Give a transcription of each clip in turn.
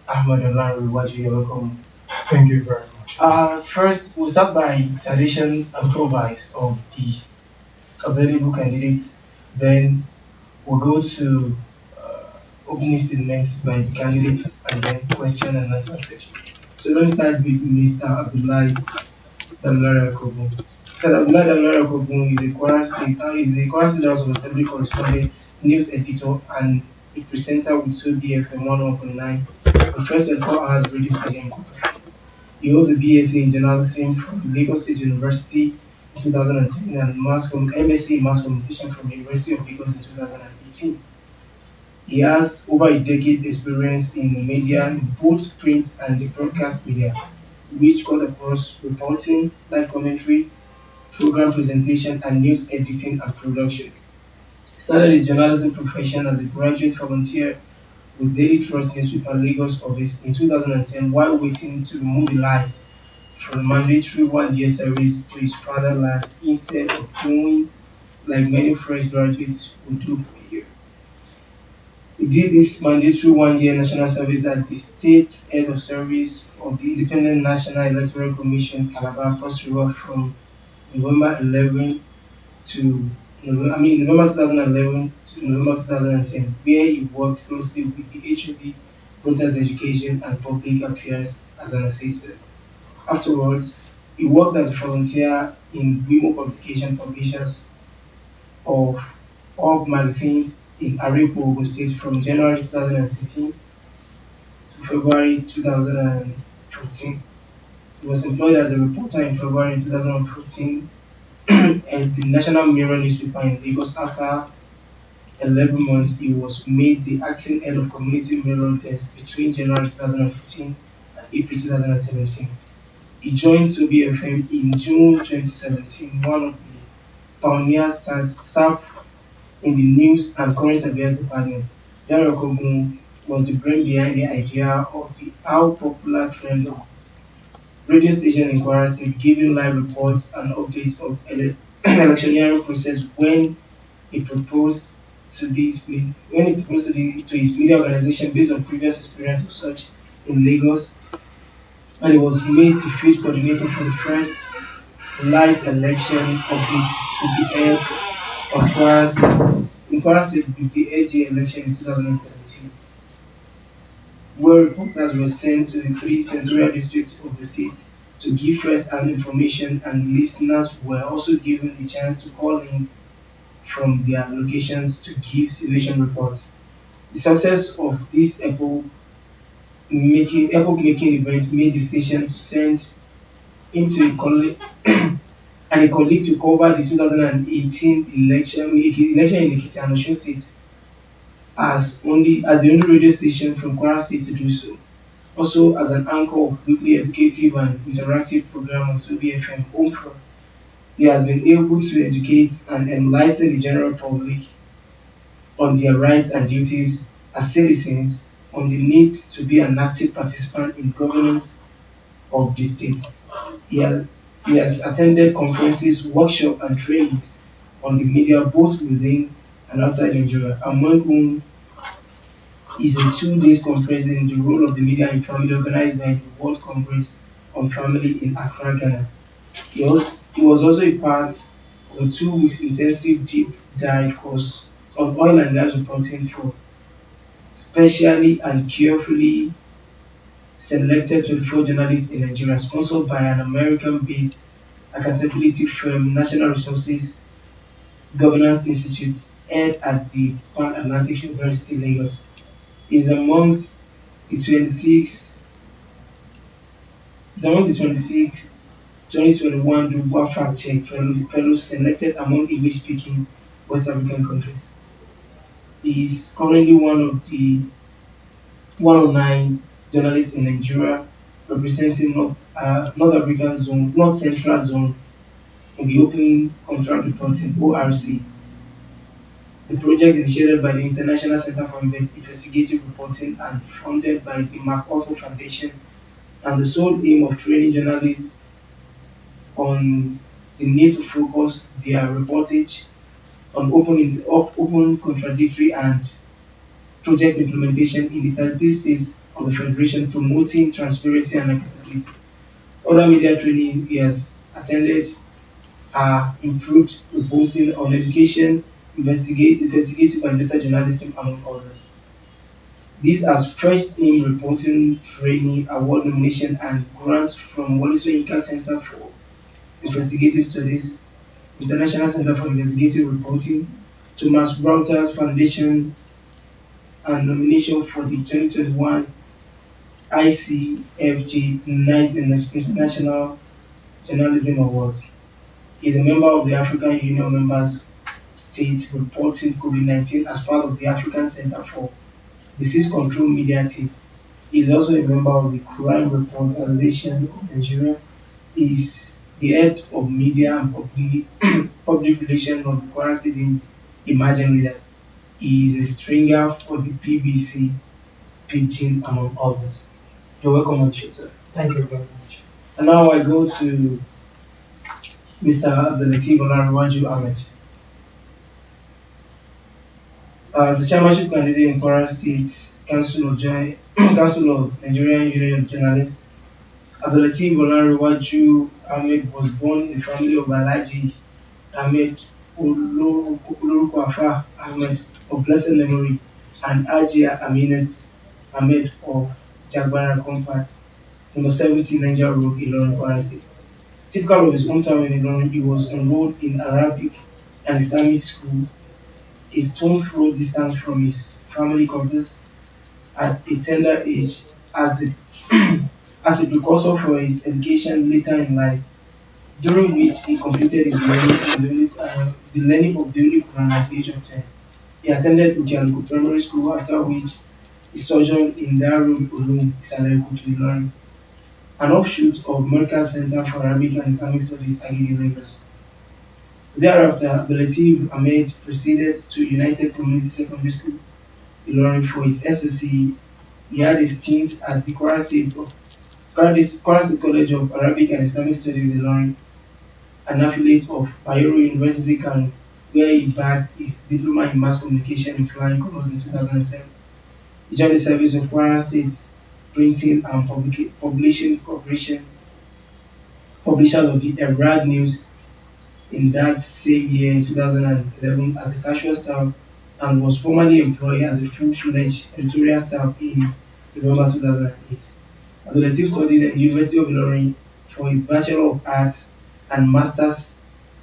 Ahmad Olarenwaju Ahmad. Thank you very much. First, we'll start by selection and profiles of the available candidates. Then we'll go to opening statements by the candidates and then question and answer section. So let's start with Mr. Abdullah Damilare Akogun. So Abdullah Damilare Akogun is a Kwara State House of Assembly correspondent, news editor, and a presenter with 2BFM 101.9, the first 24 hours radio station in Kwara State. He holds a BSc in journalism from Lagos State University in 2010 and MSc in mass communication from the University of Lagos in 2018. He has over a decade experience in media, in both print and the broadcast media, which cut across reporting, live commentary, program presentation, and news editing and production. He started his journalism profession as a graduate volunteer with Daily Trust newspaper Lagos office in 2010 while waiting to be mobilized from mandatory 1 year service to his fatherland instead of doing like many fresh graduates would do for a year. He did this mandatory 1 year national service at the state head of service of the Independent National Electoral Commission Calabar Cross River from November 11 to November 2011 to November 2010, where he worked closely with the HOD, Voters Education and Public Affairs as an assistant. Afterwards, he worked as a volunteer in Wimo Publication Publishers of Org magazines in Arepo, Ogun State from January 2013 to February 2014. He was employed as a reporter in February 2014 at the National Mirror newspaper in Lagos. After 11 months, he was made the acting head of Community Mirror desk between January 2015 and April 2017. He joined Sobi FM in June 2017, one of the pioneer staff in the news and current affairs department. Damilare Akogun was the brain behind the idea of the How Popular Trend radio station in Kwara State, giving live reports and updates of electioneering process when he proposed to his media organization based on previous experience of such in Lagos, and he was made the field coordinator for the first live election update to be held on Kwara State. In Kwara State, the AG election in 2017, where reporters were sent to the three senatorial districts of the state to give first-hand information, and listeners were also given the chance to call in from their locations to give situation reports. The success of this epoch-making event made the station to send him to a colleague and a colleague to cover the 2018 election in Ekiti and Osun State as the only radio station from Kwara State to do so. Also as an anchor of weekly educative and interactive program on Sobi FM Home Front, he has been able to educate and enlighten the general public on their rights and duties as citizens, on the need to be an active participant in governance of the state. He has, he has attended conferences, workshops, and trainings on the media both within and outside Nigeria, among whom is a 2 days conference in the role of the media in family organized by the World Congress on Family in Accra, Ghana. He was also a part of a 2 weeks intensive deep dive course on oil and gas reporting for specially and carefully selected 24 journalists in Nigeria, sponsored by an American-based accountability firm, National Resources Governance Institute, held at the Pan Atlantic University, Lagos. He is amongst the 26 is among the 26 2021 Dubai Fact Check fellows selected among English-speaking West African countries. He is currently one of the 109 journalists in Nigeria representing North African Zone, North Central Zone in the Open Contract Reporting (ORC). The project is initiated by the International Center for Investigative Reporting and funded by the MacArthur Foundation, and the sole aim of training journalists on the need to focus their reportage on open, contradictory, and project implementation in the 36 states of the Federation, promoting transparency and accountability. Other media training he has attended are improved reporting on education, investigative and data journalism, among others. These as first in reporting training, award nomination, and grants from Wole Soyinka Center for Investigative Studies, International Center for Investigative Reporting, Thomas Reuters Foundation, and nomination for the 2021 ICFJ Knight International Journalism Awards. He is a member of the African Union Members States reporting COVID-19 as part of the African Center for Disease Control Media Team. He is also a member of the Crime Reports Association of Nigeria. He is the head of media and public relations of the Kwara State Emerging Leaders. He is a stringer for the PBC Pitching, among others. You're welcome on the show, sir. Thank you very much. And now I go to Mr. Abdullateef Olarenwaju Ahmad. As the chairmanship candidate in Kwara State Council of Nigerian Union of Journalists, Abdullateef Olarenwaju Ahmad was born in the family of Alhaji Ahmed Olorukwafa Ahmed of blessed memory and Ajia Aminat Ahmed of Jagbara Compact, number 70 Niger Road, Ilorin, Kwara State. Typical of his hometown in Ilorin, he was enrolled in Arabic and Islamic school, a stone's throw distance from his family quarters at a tender age as a, as a precursor for his education later in life, during which he completed his the learning of the Holy Quran at the age of 10. He attended Ukialuku Primary School, after which he sojourned in Darul Ulum, Isaleko to Ilorin, an offshoot of American Center for Arabic and Islamic Studies, Agege, Lagos. Thereafter, Abdullateef Ahmed proceeded to United Community Secondary School, Ilorin, for his SSC. He had a stint at the Kwara State College of Arabic and Islamic Studies, Ilorin, an affiliate of Bayero University, Kano, where he bagged his diploma in mass communication in flying colours in 2007. He joined the service of Kwara State Printing and Publishing Corporation, publisher of the Ebrad News, in that same year in 2011 as a casual staff, and was formerly employed as a full-fledged editorial staff in November 2008. Abdullateef studied at the University of Ilorin for his Bachelor of Arts and Masters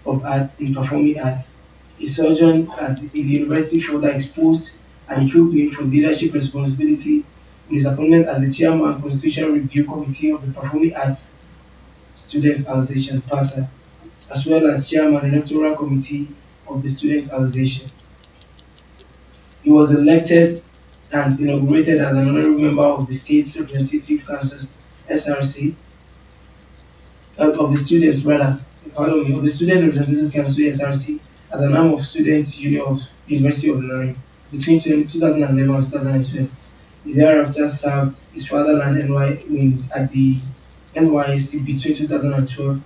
of Arts in Performing Arts. His sojourn at the university further exposed and equipped him for leadership responsibility in his appointment as the chairman Constitutional Review Committee of the Performing Arts Students Association (PASA), as well as chairman electoral committee of the Student Association. He was elected and inaugurated as an honorary member of the State's Representative Council's SRC, of the students rather, pardon me, of the Student Representative Council SRC as an arm of Students Union of the University of Ilorin between 2011 and 2012. He thereafter served his fatherland at the NYSC between 2012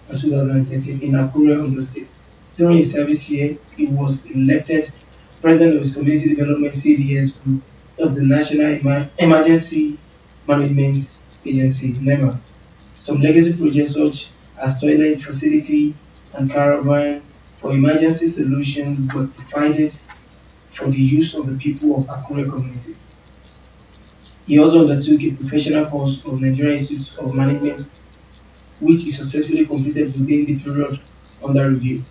and 2013 in Akure, Ondo State. During his service here, he was elected president of his Community Development CDS Group of the National Emergency Management Agency (NEMA). Some legacy projects such as toilet facility and caravan for emergency solutions were provided for the use of the people of Akure community. He also undertook a professional course of Nigerian Institute of Management, which he successfully completed within the period under review.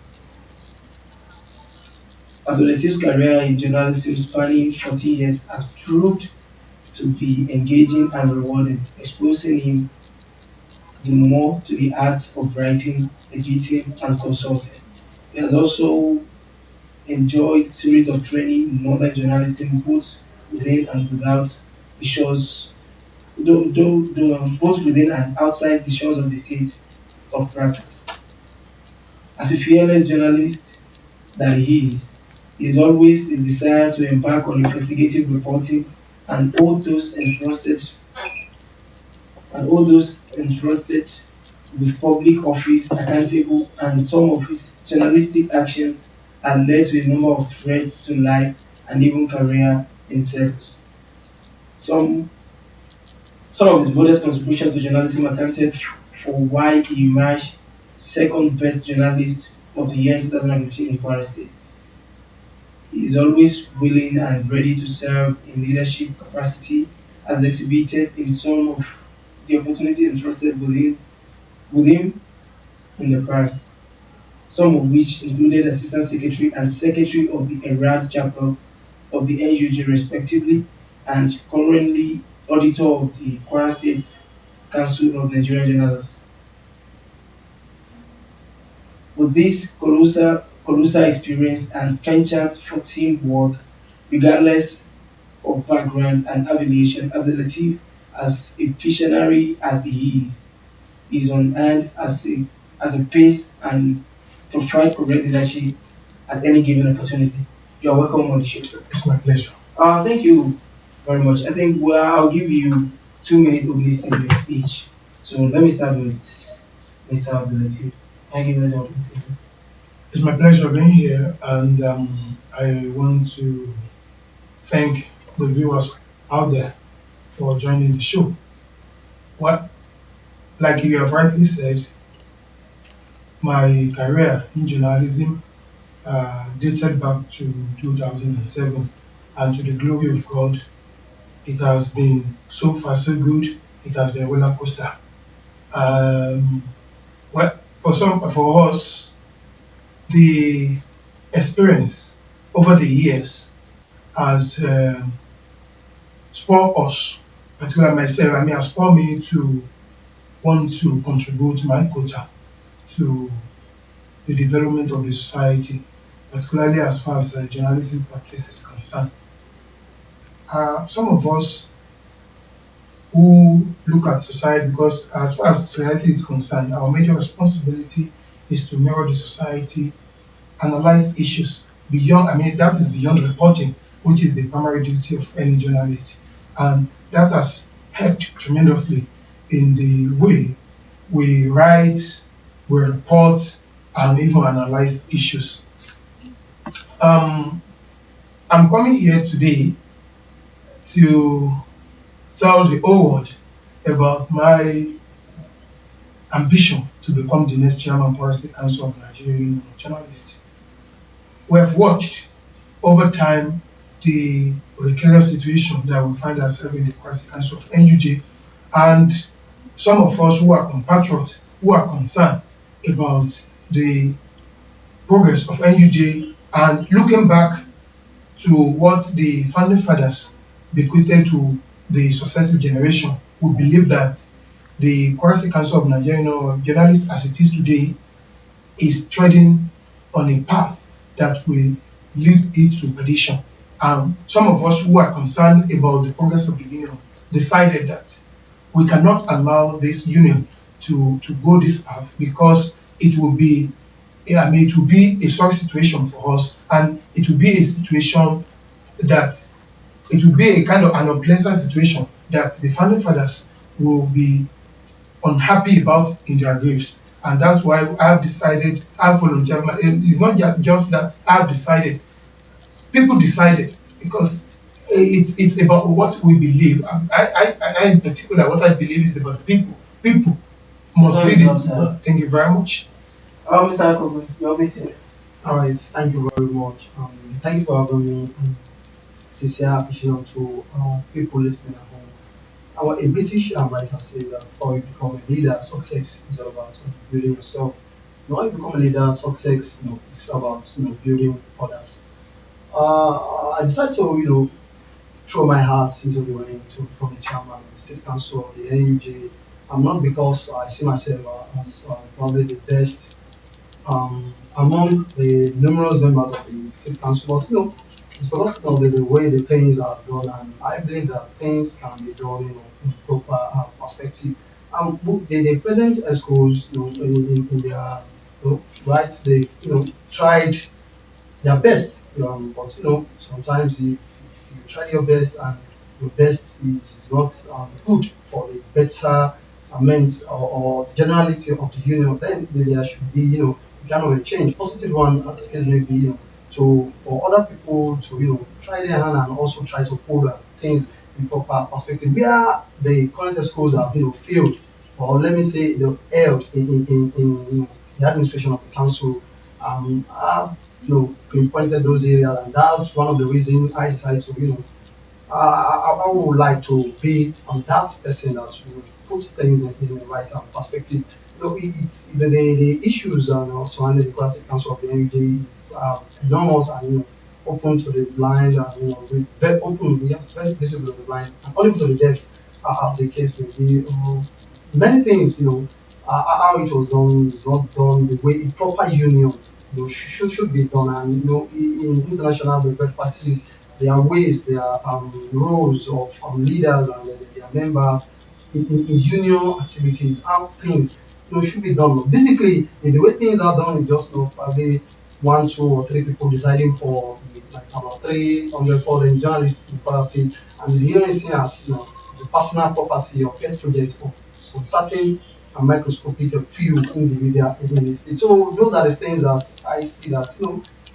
Abdullateef's career in journalism spanning 14 years has proved to be engaging and rewarding, exposing him the more to the arts of writing, editing, and consulting. He has also enjoyed series of training in modern journalism, both within and without the shores, both within and outside the shores of the state of practice. As a fearless journalist that he is always his desire to embark on investigative reporting and all those entrusted with public office accountable, and some of his journalistic actions have led to a number of threats to life and even career in service. Some Some of his modest contributions to journalism accounted for why he emerged second best journalist of the year in 2015 in Kwara State. He is always willing and ready to serve in leadership capacity as exhibited in some of the opportunities entrusted with him in the past, some of which included Assistant Secretary and Secretary of the Erad Chapter of the NUJ respectively, and currently Auditor of the Kwara State Council of Nigerian Journalists. With this colossal experience and penchant for teamwork, regardless of background and affiliation, Abdullateef, as a visionary as he is on hand as a pace and provide correct leadership at any given opportunity. You are welcome on the show, sir. It's my pleasure. Thank you very much. I think I'll give you 2 minutes of listening each. So let me start with Mr. Abdulateef. Thank you very much. It's my pleasure being here, and I want to thank the viewers out there for joining the show. What, like you have rightly said, my career in journalism dated back to 2007, and to the glory of God, it has been so far so good. It has been a roller coaster. Um, well, for us, the experience over the years has spurred us, particularly myself. I mean, has spurred me to want to contribute my quota to the development of the society, particularly as far as journalism practice is concerned. Some of us who look at society, because as far as society is concerned, our major responsibility is to mirror the society, analyze issues beyond, I mean, that is beyond reporting, which is the primary duty of any journalist. And that has helped tremendously in the way we write, we report, and even analyze issues. Um, I'm coming here today to tell the whole world about my ambition to become the next chairman of the State Council of Nigerian Journalists. We have watched over time the precarious situation that we find ourselves in the Kwara Council of NUJ, and some of us who are compatriots who are concerned about the progress of NUJ and looking back to what the founding fathers bequeathed to the successive generation. We believe that the Kwara State Council of Nigerian Journalists as it is today is treading on a path that will lead it to perdition. Some of us who are concerned about the progress of the union decided that we cannot allow this union to go this path, because it will be, I mean, it will be a sorry situation for us, and it will be a situation that it will be a kind of an unpleasant situation that the founding fathers will be unhappy about in their graves. And that's why I have decided, I volunteered. It's not just that I have decided, people decided, because it's about what we believe. I in particular, what I believe is about people. People must Sorry, read it. sir. Thank you very much. Mr. Akogun, you're missing. All right, thank you very much. Thank you for having me. Sincere appreciation to people listening at home. A British writer says that before you become a leader, success is all about building yourself. When you become a leader, success, is about building others. I decided to throw my heart into the ring to become the chairman of the State Council of the NUJ. Not because I see myself as probably the best among the numerous members of the State Council, but it's because of the way the things are done, and I believe that things can be done in proper perspective. The present schools, in their right, they tried their best, but sometimes if you try your best and your best is not good for the betterment or generality of the union, then there should be kind of a change, positive one, as the case may be, to for other people to try their hand and also try to pull things the proper perspective. Where the current schools have failed, or let me say held in the administration of the council, have pinpointed those areas, and that's one of the reasons I decided to I would like to be that person that will put things in the right perspective. It's the issues surrounding the classic council of the NUJ is enormous and open to the blind and very open, we are very visible to the blind and only to the deaf, as the case may be. Many things, how it was done is not done the way a proper union should be done, and in international best practices there are ways, there are roles of leaders and their members in union activities, how things should be done. Basically, the way things are done is just probably one, two, or three people deciding for like about 300 foreign journalists in Kwara State, and the union is seen as the personal property or pet projects of some certain and microscopic few individual in the state. So those are the things that I see that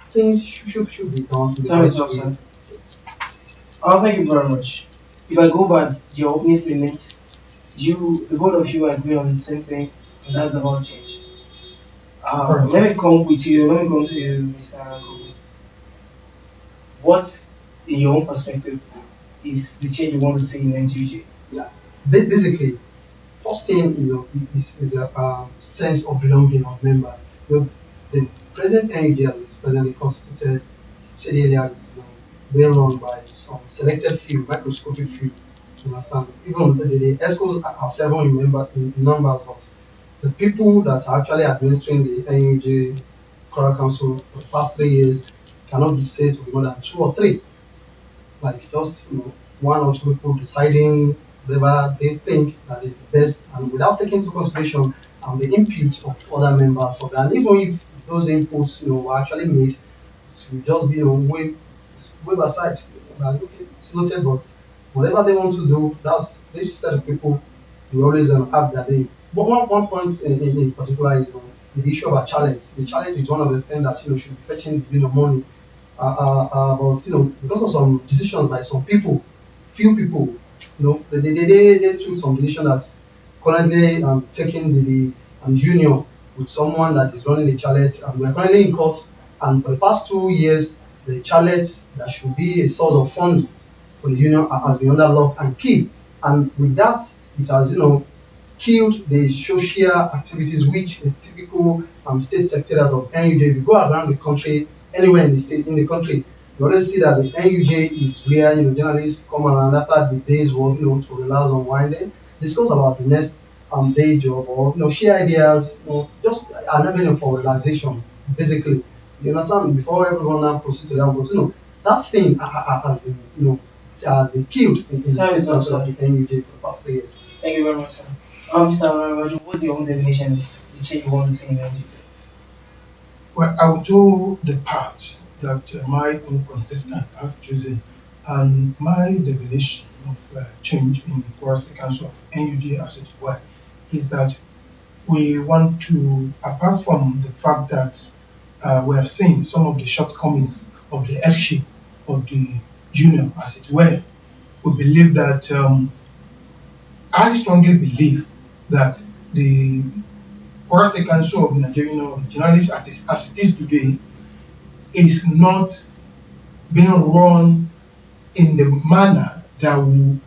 things should be done in the Time right is up, way. sir. Thank you very much. If I go back, your opening statement, the both of you agree on the same thing, and that's about change. Correct. Let me come to you, Mr. Akogun. What, in your own perspective, is the change you want to see in NGJ? Yeah. Basically, first thing is a sense of belonging of member. The present NUJ as it's presently constituted, said earlier, is being run by some selected few, microscopic few. You understand? Even the ESCOs are seven in numbers, but the people that are actually administering the NUJ Choral Council for the past 3 years cannot be said to be more than two or three, like just one or two people deciding whatever they think that is the best, and without taking into consideration the inputs of other members of that. And even if those inputs were actually made, it will just be wave aside. Okay, it's noted, but whatever they want to do, that's this set of people will always have their day. But one point in particular is the issue of a challenge. The challenge is one of the things that should be fetching money, but because of some decisions by some people, few people, they took some decision that's currently taking the union with someone that is running the challenge, and we're currently in court. And for the past 2 years, the challenge that should be a source of funds for the union has been under lock and key. And with that, it has killed the social activities which a typical state secretariat of NUJ, if you go around the country, anywhere in the country, you always see that the NUJ is where journalists come around after the day's work, to relax, unwinding, discuss about the next day job, or share ideas, just an avenue for relaxation, basically. You understand? Before everyone now proceed to that, but that thing has been has been killed in the Time state is up, council of sir. the NUJ for the past 3 years. Thank you very much, sir. Mr. Olarenwaju, what's your own definition of the change you want to see in NGJ? Well, I will do the part that my own contestant has chosen, and my definition of change in Kwara State Council of NUJ as it were is that we want to, apart from the fact that we have seen some of the shortcomings of the headship of the union as it were, we believe that I strongly believe that the Kwara State Council of Nigerian Journalists as it is today is not being run in the manner that will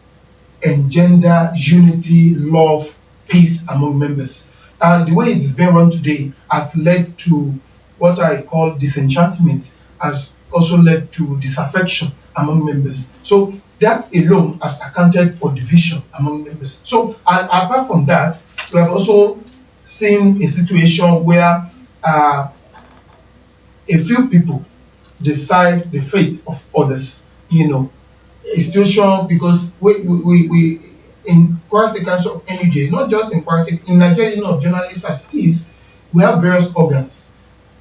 engender unity, love, peace among members. And the way it is being run today has led to what I call disenchantment, has also led to disaffection among members. So that alone has accounted for division among members. So and apart from that, we have also seen a situation where a few people decide the fate of others. A situation because we in Kwara State Council of NUJ, not just in Kwara State, in Nigeria Union of Journalists as it is, we have various organs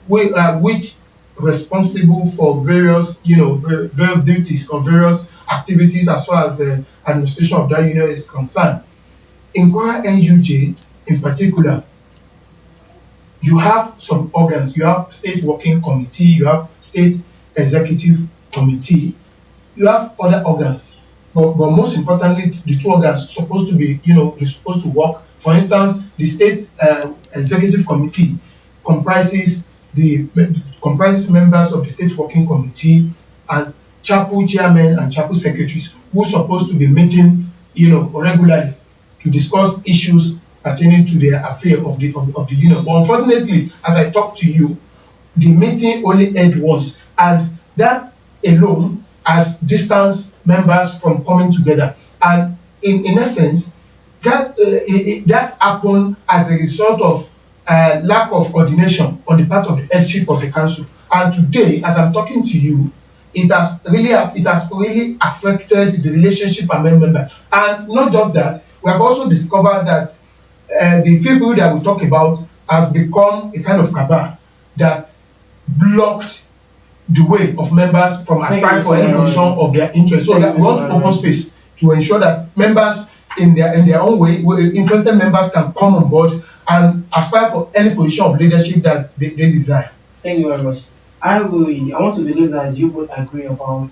which responsible for various various duties or various activities as far as the administration of that union is concerned. In Kwara NUJ in particular, you have some organs. You have state working committee, you have state executive committee, you have other organs. but most importantly, the two organs supposed to be, they're supposed to work. For instance, the state executive committee comprises the comprises members of the state working committee and chapel chairmen and chapel secretaries who are supposed to be meeting, regularly to discuss issues pertaining to the affair of the union. But unfortunately, as I talk to you, the meeting only held once, and that alone has distanced members from coming together. And in essence, that happened as a result of lack of coordination on the part of the headship of the council. And today, as I'm talking to you, it has really affected the relationship among members. And not just that, we have also discovered that the people that we talk about has become a kind of cabal that blocked the way of members from aspiring for any position of their interest. So that we want to open space to ensure that members in their own way, interested members can come on board and aspire for any position of leadership that they desire. Thank you very much. I want to believe that you would agree about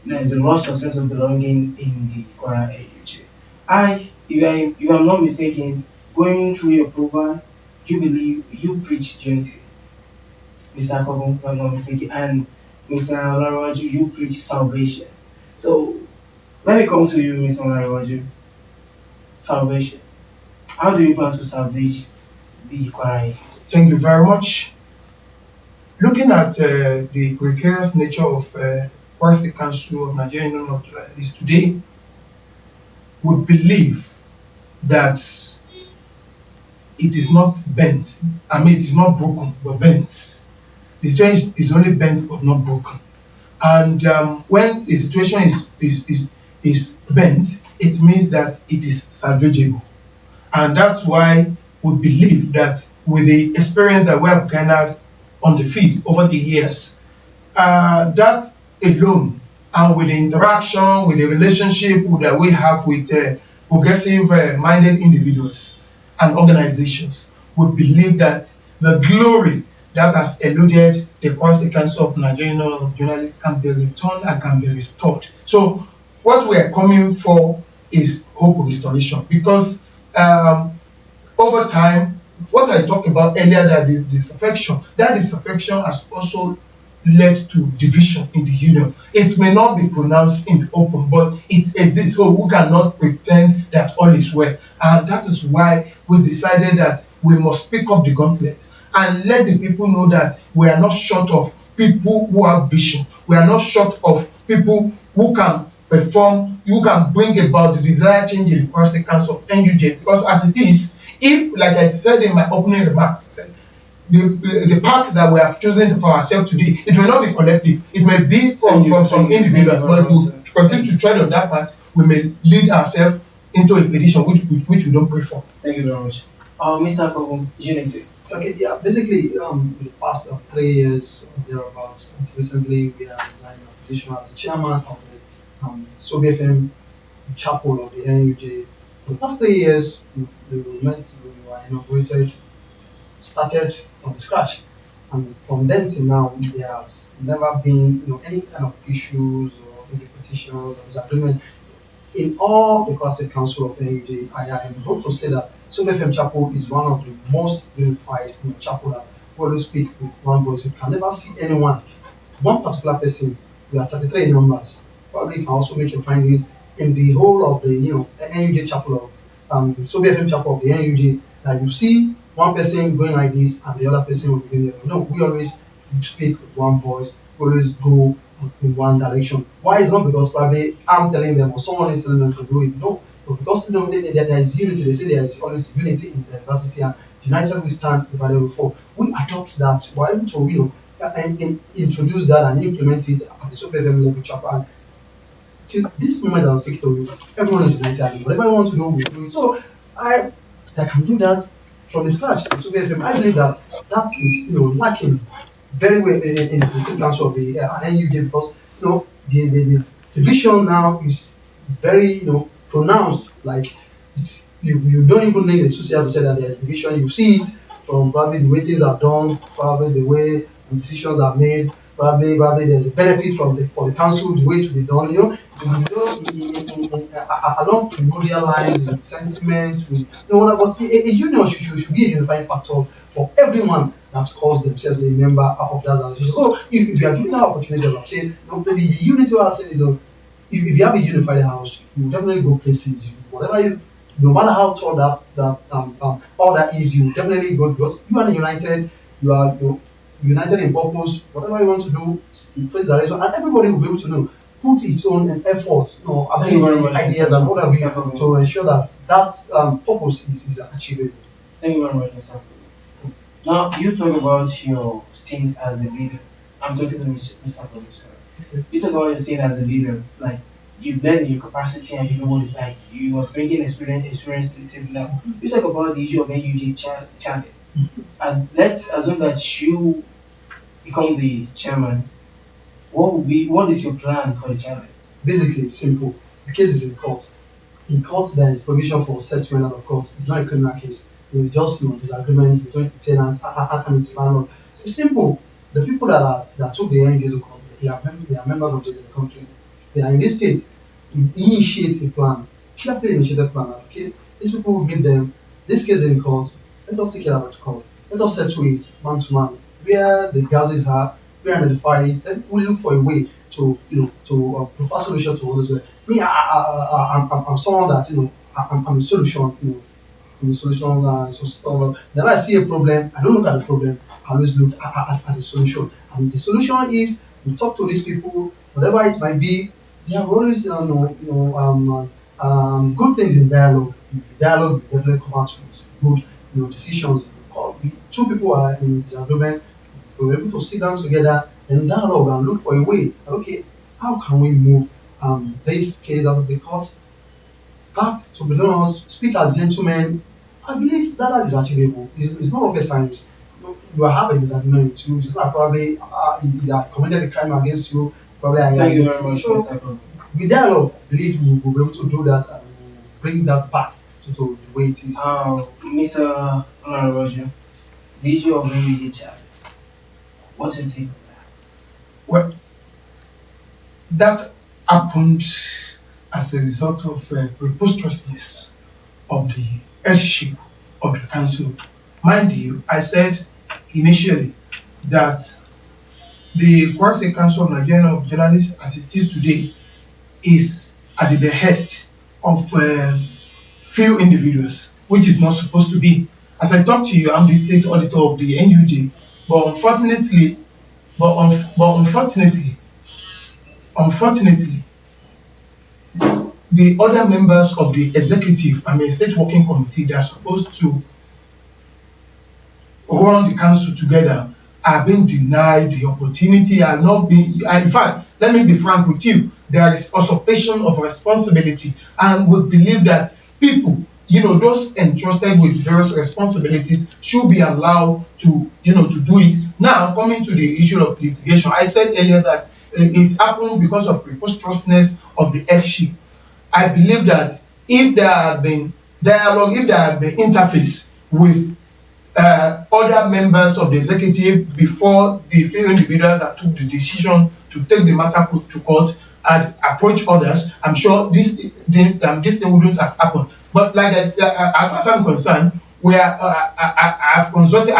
the lost sense of belonging in the Kwara NUJ. If I'm not mistaken, going through your program, you believe you preach unity, Mr. Akogun, if I'm not mistaken, and Mr. Olarenwaju, you preach salvation. So let me come to you, Mr. Olarenwaju. Salvation. How do you plan to salvage the Kwara? Thank you very much. Looking at the precarious nature of Kwara State Council of Nigeria Union of Journalists today, we believe that it is not bent. I mean, it is not broken, but bent. The situation is only bent but not broken. And when the situation is bent, it means that it is salvageable. And that's why we believe that with the experience that we have garnered on the field over the years, that alone, and with the interaction, with the relationship that we have with progressive-minded individuals and organizations, we believe that the glory that has eluded the Kwara State Council of Nigerian Journalists can be returned and can be restored. So what we are coming for is hope restoration, because over time, what I talked about earlier, that is disaffection, that disaffection has also led to division in the union. It may not be pronounced in the open, but it exists, so we cannot pretend that all is well. And that is why we decided that we must pick up the gauntlet and let the people know that we are not short of people who have vision. We are not short of people who can perform, who can bring about the desired change in the Kwara State Council of NUJ. Because as it is, if, like I said in my opening remarks, the path that we have chosen for ourselves today, it may not be collective, it may be from some individuals, but if we continue to tread on that path, we may lead ourselves into a position which we don't pray for. Thank you very much. Mr. Akogun, unity. Okay, yeah, basically, in the past 3 years or thereabouts, and recently we have resigned our position as the chairman of the SOBFM chapel of the NUJ. For the past 3 years, the movement we were inaugurated started from scratch, and from then till now, there has never been any kind of issues or any petitions or disagreement in all the Kwara State Council of NUJ. I am proud to say that SOBFM Chapel is one of the most unified chapel that always speak with one voice. You can never see anyone, one particular person. We are 33 in numbers. Probably you can also make your findings in the whole of the NUJ chapel of SOBFM Chapel of the NUJ, that you see one person going like this and the other person will be doing the other. No, we always speak with one voice, we always go in one direction. Why? It's not because probably I'm telling them or someone is telling them to do it. No, but because there is unity. They say there is always unity in diversity, and united we stand, divided we fall. We adopt that. We're able to and introduce that and implement it at the SOBFM level chapter. And till this moment that I speak to you, everyone is united. Whatever I want to do, we do it. So I can do that from the scratch. So I believe that is lacking very well in the state council of the NUJ, because the vision now is very pronounced. Like you don't even need a social to tell that there's division. You see it from probably the way things are done, probably the way decisions are made, probably there's a benefit from for the council, the way it will be done, along primordial lines with sentiments, with but a union should be a unifying factor for everyone that calls themselves a member of that association. So if you are given that opportunity, I'm saying, the unity I saying is if you have a unified house, you definitely go places. Whatever you, no matter how tall all that is, you definitely go because you are united. You are united in purpose. Whatever you want to do, you place direction, and everybody will be able to know. Put its own efforts, Thank you very ability, much, ideas, and what have you to ensure that purpose is achievable. Thank you very much, Mr. Now, you talk about your stint as a leader. I'm talking to Mr. Producer. You talk about your stint as a leader, like you've learned your capacity and you know what it's like. You are bringing experience to the table now. You talk about the issue of NUJ challenge. And let's assume that you become the chairman. What is your plan for the challenge? Basically, it's simple. The case is in court. In court, there is provision for settlement, and of course, it's not a criminal case. It's just disagreement between the tenants and its landlord. So it's simple. The people that took the NGO to court, they are members of the country. They are in this state. We initiate a plan, carefully initiated plan. Okay, these people will give them this case in court. Let us take it out of court. Let us settle it man to man. Where the gases are, we identify it. Then we look for a way to provide solution to all this. Me, I'm someone that I'm a solution. I'm a solution. So whenever I see a problem, I don't look at the problem. I always look at the solution. And the solution is we talk to these people, whatever it might be. They have always good things in dialogue. Dialogue will definitely come out with good decisions. Two people are in disagreement. We're able to sit down together and dialogue and look for a way. Okay, how can we move this case out of the court back to between us, speak as gentlemen? I believe that is achievable. It's not rocket science. You are having disagreement with you. It's not probably he committed a crime against you. Probably Thank you very much, so, Mr. Kogo. with dialogue, I believe we will be able to do that and we'll bring that back to the way it is. Mr. Olarenwaju, the issue of NUJ challenge. What's your take on that? Well, that happened as a result of preposterousness of the headship of the council. Mind you, I said initially that the Kwara State Council of Nigerian Journalists, as it is today, is at the behest of few individuals, which is not supposed to be. As I talk to you, I'm the state auditor of the NUJ, but unfortunately, the other members of the executive, I mean, state working committee, they are supposed to run the council together, are being denied the opportunity, are not being. In fact, let me be frank with you, there is usurpation of responsibility, and we believe that people, those entrusted with various responsibilities should be allowed to do it. Now, coming to the issue of litigation, I said earlier that it happened because of preposterousness of the headship. I believe that if there had been dialogue, if there had been interface with other members of the executive before the few individuals that took the decision to take the matter to court and approach others, I'm sure this thing wouldn't have happened. But like I said, as far as I'm concerned, I've consulted,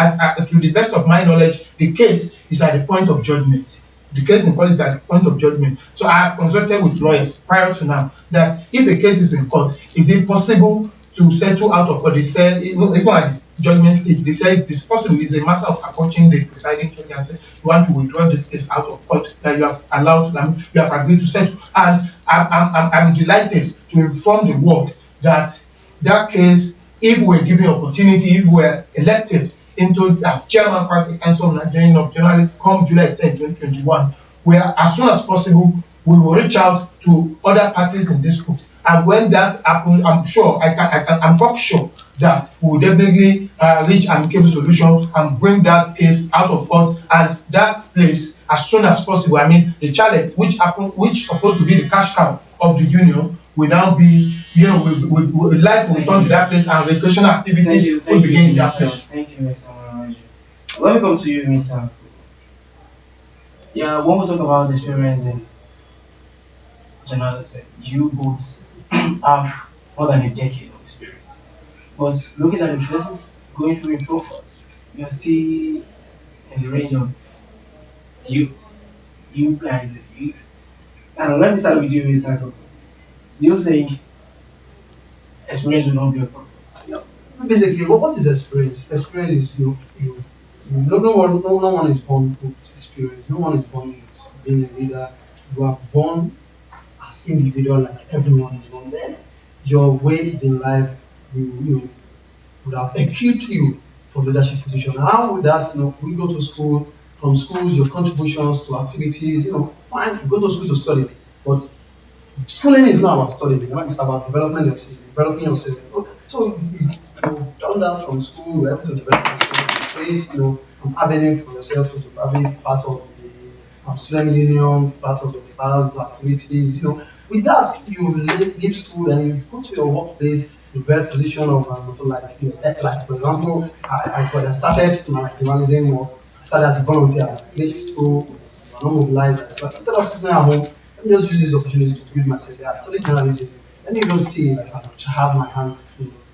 to the best of my knowledge, the case is at the point of judgment. The case in court is at the point of judgment. So I have consulted with lawyers prior to now that if a case is in court, is it possible to settle out of court? They said, even at the judgment stage, they said it is possible. It's a matter of approaching the presiding judge and say, you want to withdraw this case out of court, that you have allowed them, you have agreed to settle. And I'm delighted to inform the world that that case, if we're given opportunity, if we're elected into as chairman of the Council of Nigerian Journalists come July 10, 2021, where as soon as possible we will reach out to other parties in this group. And when that happens, I'm sure, I'm quite sure that we will definitely reach an amicable solution and bring that case out of court, and that place as soon as possible. I mean, the challenge which supposed to be the cash cow of the union will now be, life will return to that place and recreational activities will begin in that place. Thank you, Mr. Olarenwaju. Let me come to you, Mr. Yeah, when we talk about experience in journalism, you both have more than a decade of experience. But looking at the faces, going through your profiles, you're still in the range of youth. You guys are youth. And let me start with you, Mr. Akogun. Do you think experience will not be a problem? Yeah. Basically, what is experience? Experience is no one is born with experience. No one is born with being a leader. You are born as individual like everyone is born. Then your ways in life you would have equipped you for leadership position. How with that, we go to school, from schools, your contributions to activities, fine, you go to school to study, but schooling is not about studying, it's about development yourself, developing yourself. So you've done that from school, you're able to develop yourself, to create, an avenue for yourself to probably part of the student union, part of the class activities. With that, you leave school and you go to your workplace, the best position of like for example, when I started my journalism or I started as a volunteer, I finished school, I'm not mobilized. So instead of sitting at home, let me just use this opportunity to build myself. Yeah, study journalism. Let me just see if I can have my hand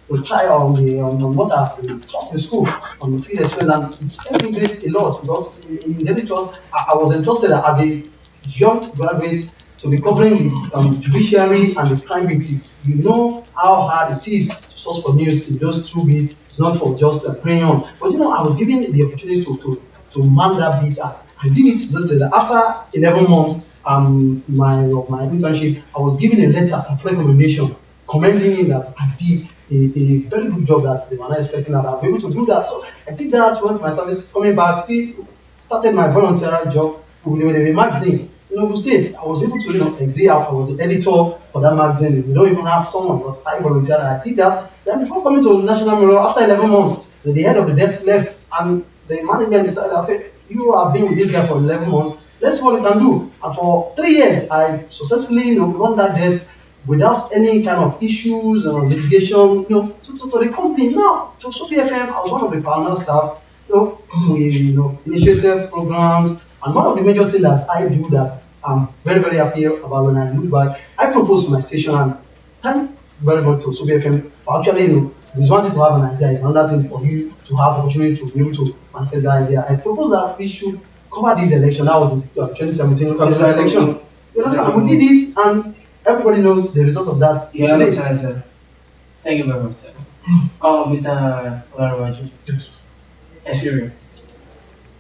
to try on what I've been taught in school on the field experience. And it's helped me great a lot because in daily trust, I was entrusted as a young graduate to be covering the judiciary and the crime victims. You know how hard it is to source for news in those two bit. It's not for just praying on. But I was given the opportunity to man that bit. I did it after 11 months. My internship, I was given a letter of recommendation commending that I did a very good job that they were not expecting that I'll be able to do that. So I did that, went to my service, coming back, still started my voluntary job with a magazine. We State. I was able to, exit out. I was the editor for that magazine. We don't even have someone, but I volunteered. I did that. Then before coming to National Mirror, after 11 months, the head of the desk left, and the manager decided, okay, you have been with this guy for 11 months. Let's see what we can do. And for 3 years, I successfully, run that desk without any kind of issues or litigation, to the company. Now, to Sophie FM, I was one of the partner staff. We initiated programs, and one of the major things that I do that I'm very, very happy about when I look back, I proposed to my station, and thank very much to Sophie FM for actually, it's one thing to have an idea, it's another thing for you to have the opportunity to be able to manifest that idea. I proposed that we should cover this election. That was in 2017 election. You understand? We did it, and everybody knows the results of that. You have a chance, sir. Thank you very much, sir. Mr. Olarenwaju, Yes. experience.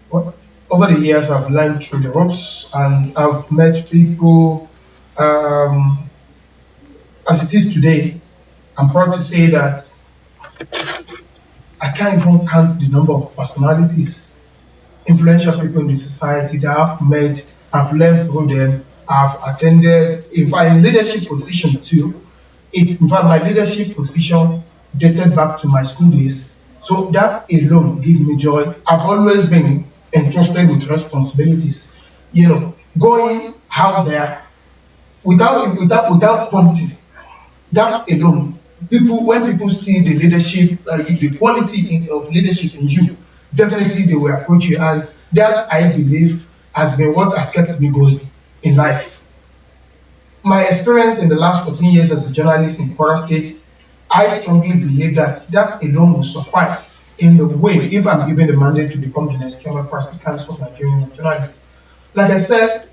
Well, over the years, I've learned through the ropes and I've met people. Um, as it is today, I'm proud to say that I can't even count the number of personalities, influential people in the society that I've met, I've learned through them, I've attended, if I'm in leadership position too, in fact, my leadership position dated back to my school days. So that alone gives me joy. I've always been entrusted with responsibilities. Going out there without prompting. That alone, when people see the leadership, the quality of leadership in you, definitely they will approach you, and that I believe has been what has kept me going in life. My experience in the last 14 years as a journalist in Kwara State, I strongly believe that that alone will suffice in the way if I'm given the mandate to become the next chairman of Kwara State Council of Nigerian Journalists. Like I said,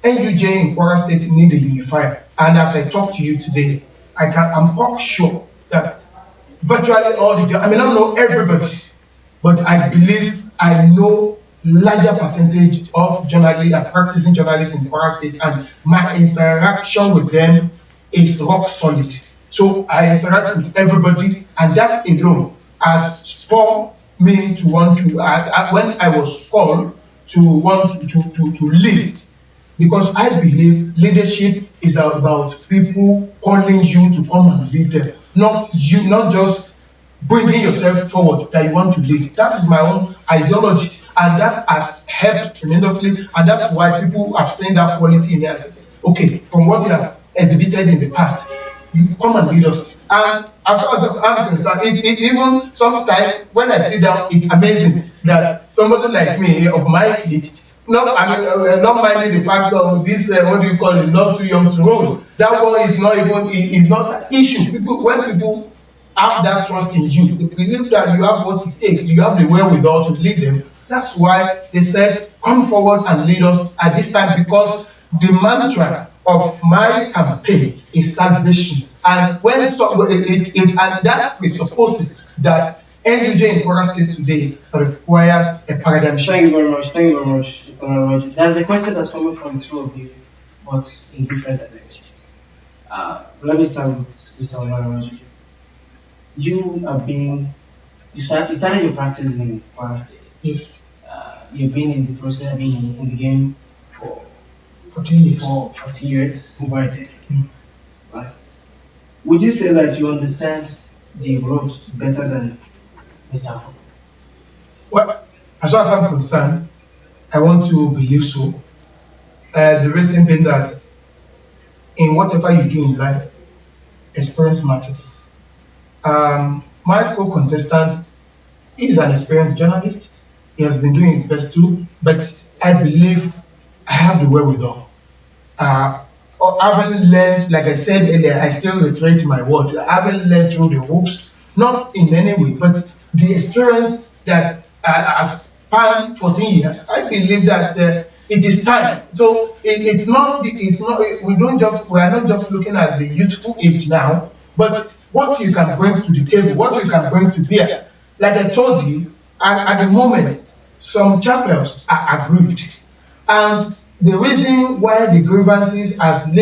NUJ in Kwara State need a unifier, and as I talk to you today, I'm quite sure that virtually I may not know everybody, but I believe I know larger percentage of journalists and practicing journalists in Kwara State, and my interaction with them is rock solid. So I interact with everybody, and that alone has spurred me to want to, when I was called to want to lead, because I believe leadership is about people calling you to come and lead them, not just bringing yourself forward that you want to lead. That is my own ideology, and that has helped tremendously, and that's why people have seen that quality in me and said, okay, from what you have exhibited in the past, you come and lead us. And as far as I'm concerned, it even sometimes when I sit down, it's amazing that somebody like me of my age not minding the fact of this, what do you call it, not too young to roll. That one is not even, is not an issue. When people have that trust in you, they believe that you have what it takes, you have the wherewithal to lead them. That's why they said, come forward and lead us at this time, because the mantra of my campaign is salvation. And when and that presupposes that NUJ in Kwara State today requires a paradigm shift. Thank you very much. Thank you very much, Mr. Olarenwaju. There's a question that's coming from the two of you, but in different directions. Let me start with Mr. Olarenwaju. You started your practice in Kwara State. Yes. You've been in the process, of being in the game for 14 years. For 14 years, over a decade. But would you say that you understand the road better than Mr. Akogun? Well, as far as I'm concerned, I want to believe so. The reason being that in whatever you do in life, experience matters. My co-contestant is an experienced journalist. He has been doing his best too, but I believe I have the wherewithal. I haven't learned, like I said earlier, I still reiterate my word. I haven't learned through the hoops, not in any way, but the experience that has spanned 14 years. I believe that it is time. So it's not. We are not just looking at the youthful age now, but what you can bring to the table, what you can bring to bear. Like I told you, at the moment, some chapels are aggrieved, and the reason why the grievance has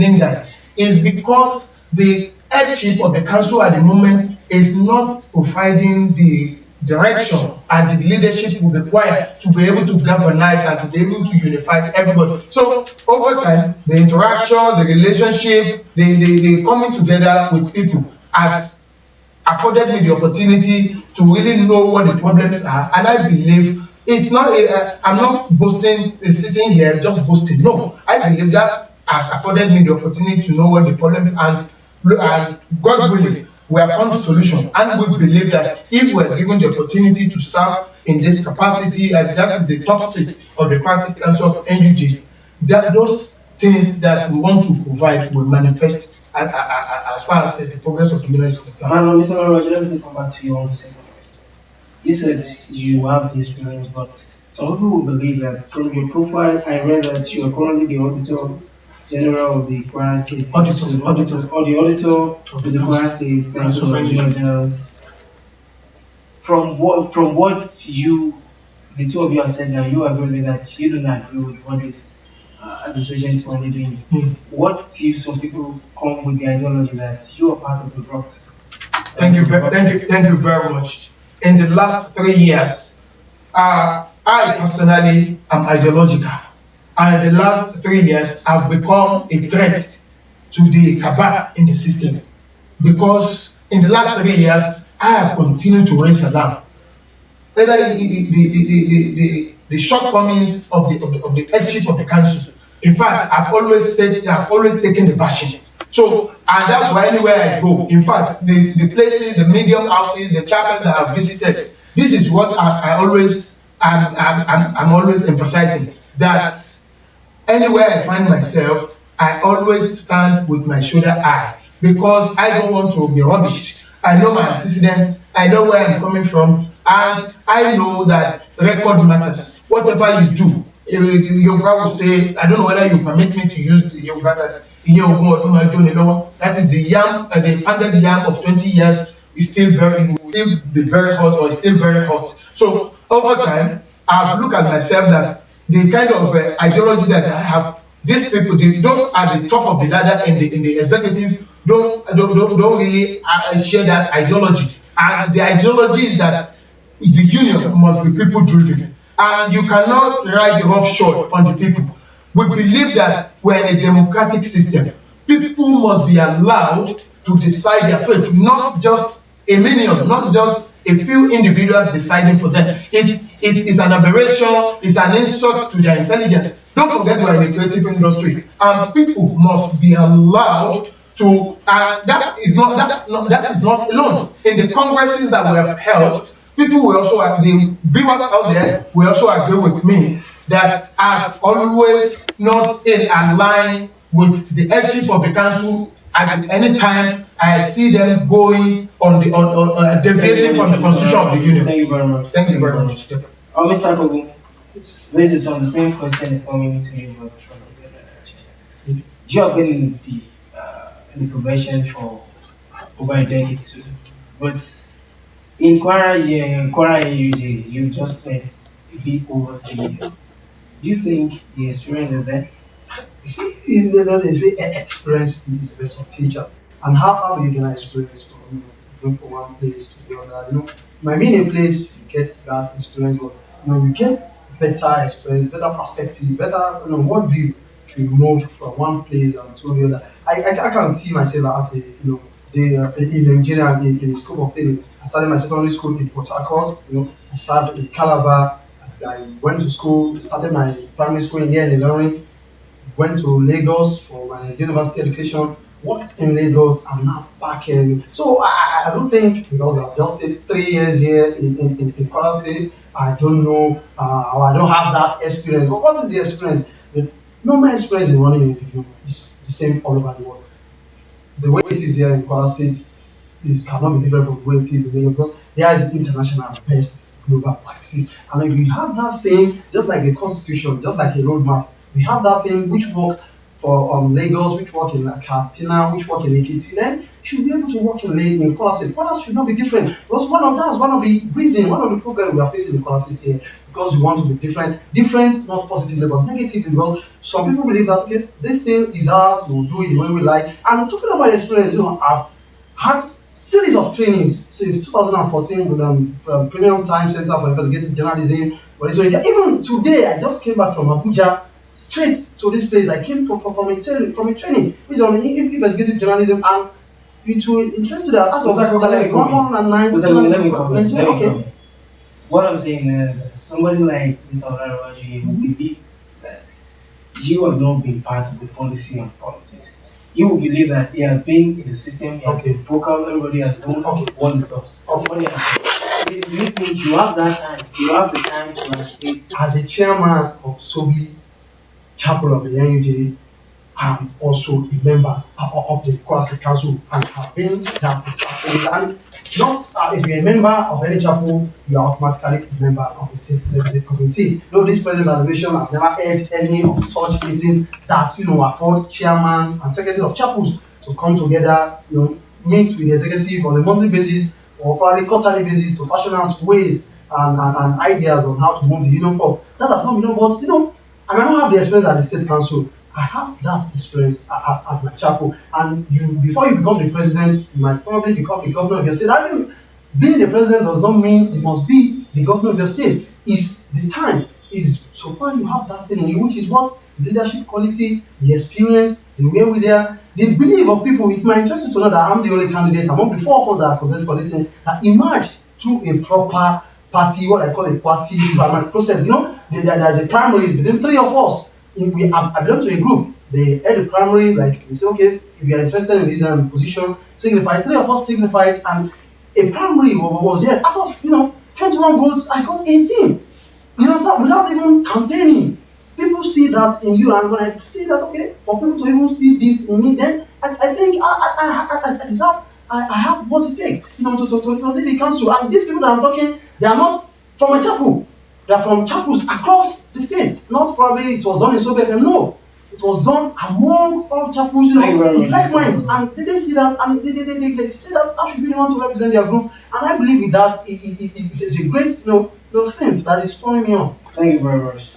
lingered is because the headship of the council at the moment is not providing the direction and the leadership required to be able to galvanize and to be able to unify everybody. So over time, the interaction, the relationship, the coming together with people has afforded me the opportunity to really know what the problems are, and I believe it's not. I'm not boasting, sitting here just boasting. No, I believe that has afforded me the opportunity to know what the problems are, and God willing, we have found the solution, and we believe that if we are given the opportunity to serve in this capacity, and that is the top seat of the Kwara State Council of NUJ, that those things that we want to provide will manifest as far as the progress of the ministry is concerned. Mr. Olarenwaju, let me come back to you on the second question. You said you have the experience, but some people will believe that from your profile, I read that you are currently the Auditor General of the Kwara State. Auditor of the Kwara State Council of Generals. From what you, the two of you have said that you agree that you do not agree with what this administration is currently doing. What if some people come with the ideology that you are part of the rock? Thank you very much. In the last 3 years, I personally am ideological. And in the last 3 years, I've become a threat to the cabal in the system. Because in the last 3 years, I have continued to raise alarm. Whether the shortcomings of the headship of the council. In fact, I've always taken the bashing. So, and that's why anywhere I go, in fact, the places, the medium houses, the chapels that I've visited, this is what I'm always emphasizing, that anywhere I find myself, I always stand with my shoulder high, because I don't want to be rubbish. I know my antecedents, I know where I'm coming from, and I know that record matters. Whatever you do, Yoruba will say, I don't know whether you permit me to use the Yoruba that is the yam, the pounded yam of 20 years is still be very hot, or still very hot. So over time, I've looked at myself that the kind of ideology that I have, these people, those at the top of the ladder in the executive don't really share that ideology. And the ideology is that the union must be people driven, and you cannot ride the roughshod on the people. We believe that we're in a democratic system. People must be allowed to decide their fate, not just a minion, not just a few individuals deciding for them. It is an aberration, it's an insult to their intelligence. Don't forget we're in the creative industry, and people must be allowed to, that is not alone. In the congresses that we have held, people will also viewers out there will also agree with me that I've always not in line with the headship of the council at any time I see them going on the deviating from the constitution of the union. Thank you very much. Thank you very much. Mr. Akogun, based on the same question is coming to you from the other direction. You have been in the profession for over a decade too, but in Kwara NUJ, you just spent a bit over 3 years. Do you think the experience is there? See, they say experience is the best of teacher. And how do you gain experience from going from one place to the other? My being a place, you get that experience, but you get better experience, better perspective, better what view to move from one place and to the other. I can see myself as a in Nigeria in the scope of things. I started my secondary school in Port Harcourt. I started in Calabar. I went to school, started my primary school here in Ilorin, went to Lagos for my university education, worked in Lagos, and now back in. So I don't think, because I've just stayed 3 years here in Kwara State, I don't know, or I don't have that experience. But what is the experience? My experience in running a video is the same all over the world. The way it is here in Kwara State cannot be different from the way it is in Lagos, because there is international best global practices. I mean, we have that thing, just like a constitution, just like a roadmap. We have that thing which work for Lagos, which work in Katsina, which work in Ekiti. Then should be able to work in Kwara State. Kwara should not be different. Because one of the reasons, one of the problems we are facing in Kwara State here, because we want to be different, not positively but negatively. Because some people believe that okay, this thing is ours, we'll do it the way we like. And talking about experience, I've had series of trainings since 2014 with Premium Time Center for Investigative Journalism. But even today, I just came back from Abuja, straight to this place. I came from a training which is on investigative journalism, and it will interest you that out of like 109. Let me come. What I'm saying is, somebody like Mr. Olarenwaju will believe that you have not been part of the policy and politics. You will believe that he has been in the system, he has been vocal, everybody has done what he does. Do you think you have that time? You have the time to state? As a chairman of Sobi Chapel of the NUJ, I'm also a member of the Kwara State Council and have been that. And not if you're a member of any chapel, you are automatically a member of the state executive committee. Though this present administration, I've never heard any of such meeting that afford chairman and secretary of chapels to come together, meet with the executive on a monthly basis or probably quarterly basis to fashion out ways and ideas on how to move the union forward. That has not been done, but I might not have the experience at the state council. I have that experience at my chapel. And before you become the president, you might probably become the governor of your state. I mean, being the president does not mean you must be the governor of your state. It's the time. Is so far you have that thing in you, which is what leadership quality, the experience, the way we there, the belief of people. It might interest you to know that I'm the only candidate among the 4 of us that are contesting for this thing that emerged through a proper party, what I call a party primary process. There's a primary within 3 of us. I belong to a group. They had a primary, like they say, okay, if you are interested in this position, signify. 3 of us signified, and a primary was here. Out of 21 votes, I got 18. Without even campaigning. People see that in you, and when I see that, okay, for people to even see this in me, then I think I deserve. I have what it takes, to lead the council. And these people that I'm talking, they are not from my chapel. They are from chapels across the states. Not probably it was done in Soviet, no. It was done among all chapels, with like minds. And they didn't see that, and they see that I should be the one to represent their group. And I believe with that, it's a great, thing that is spurring me on. Thank you very much.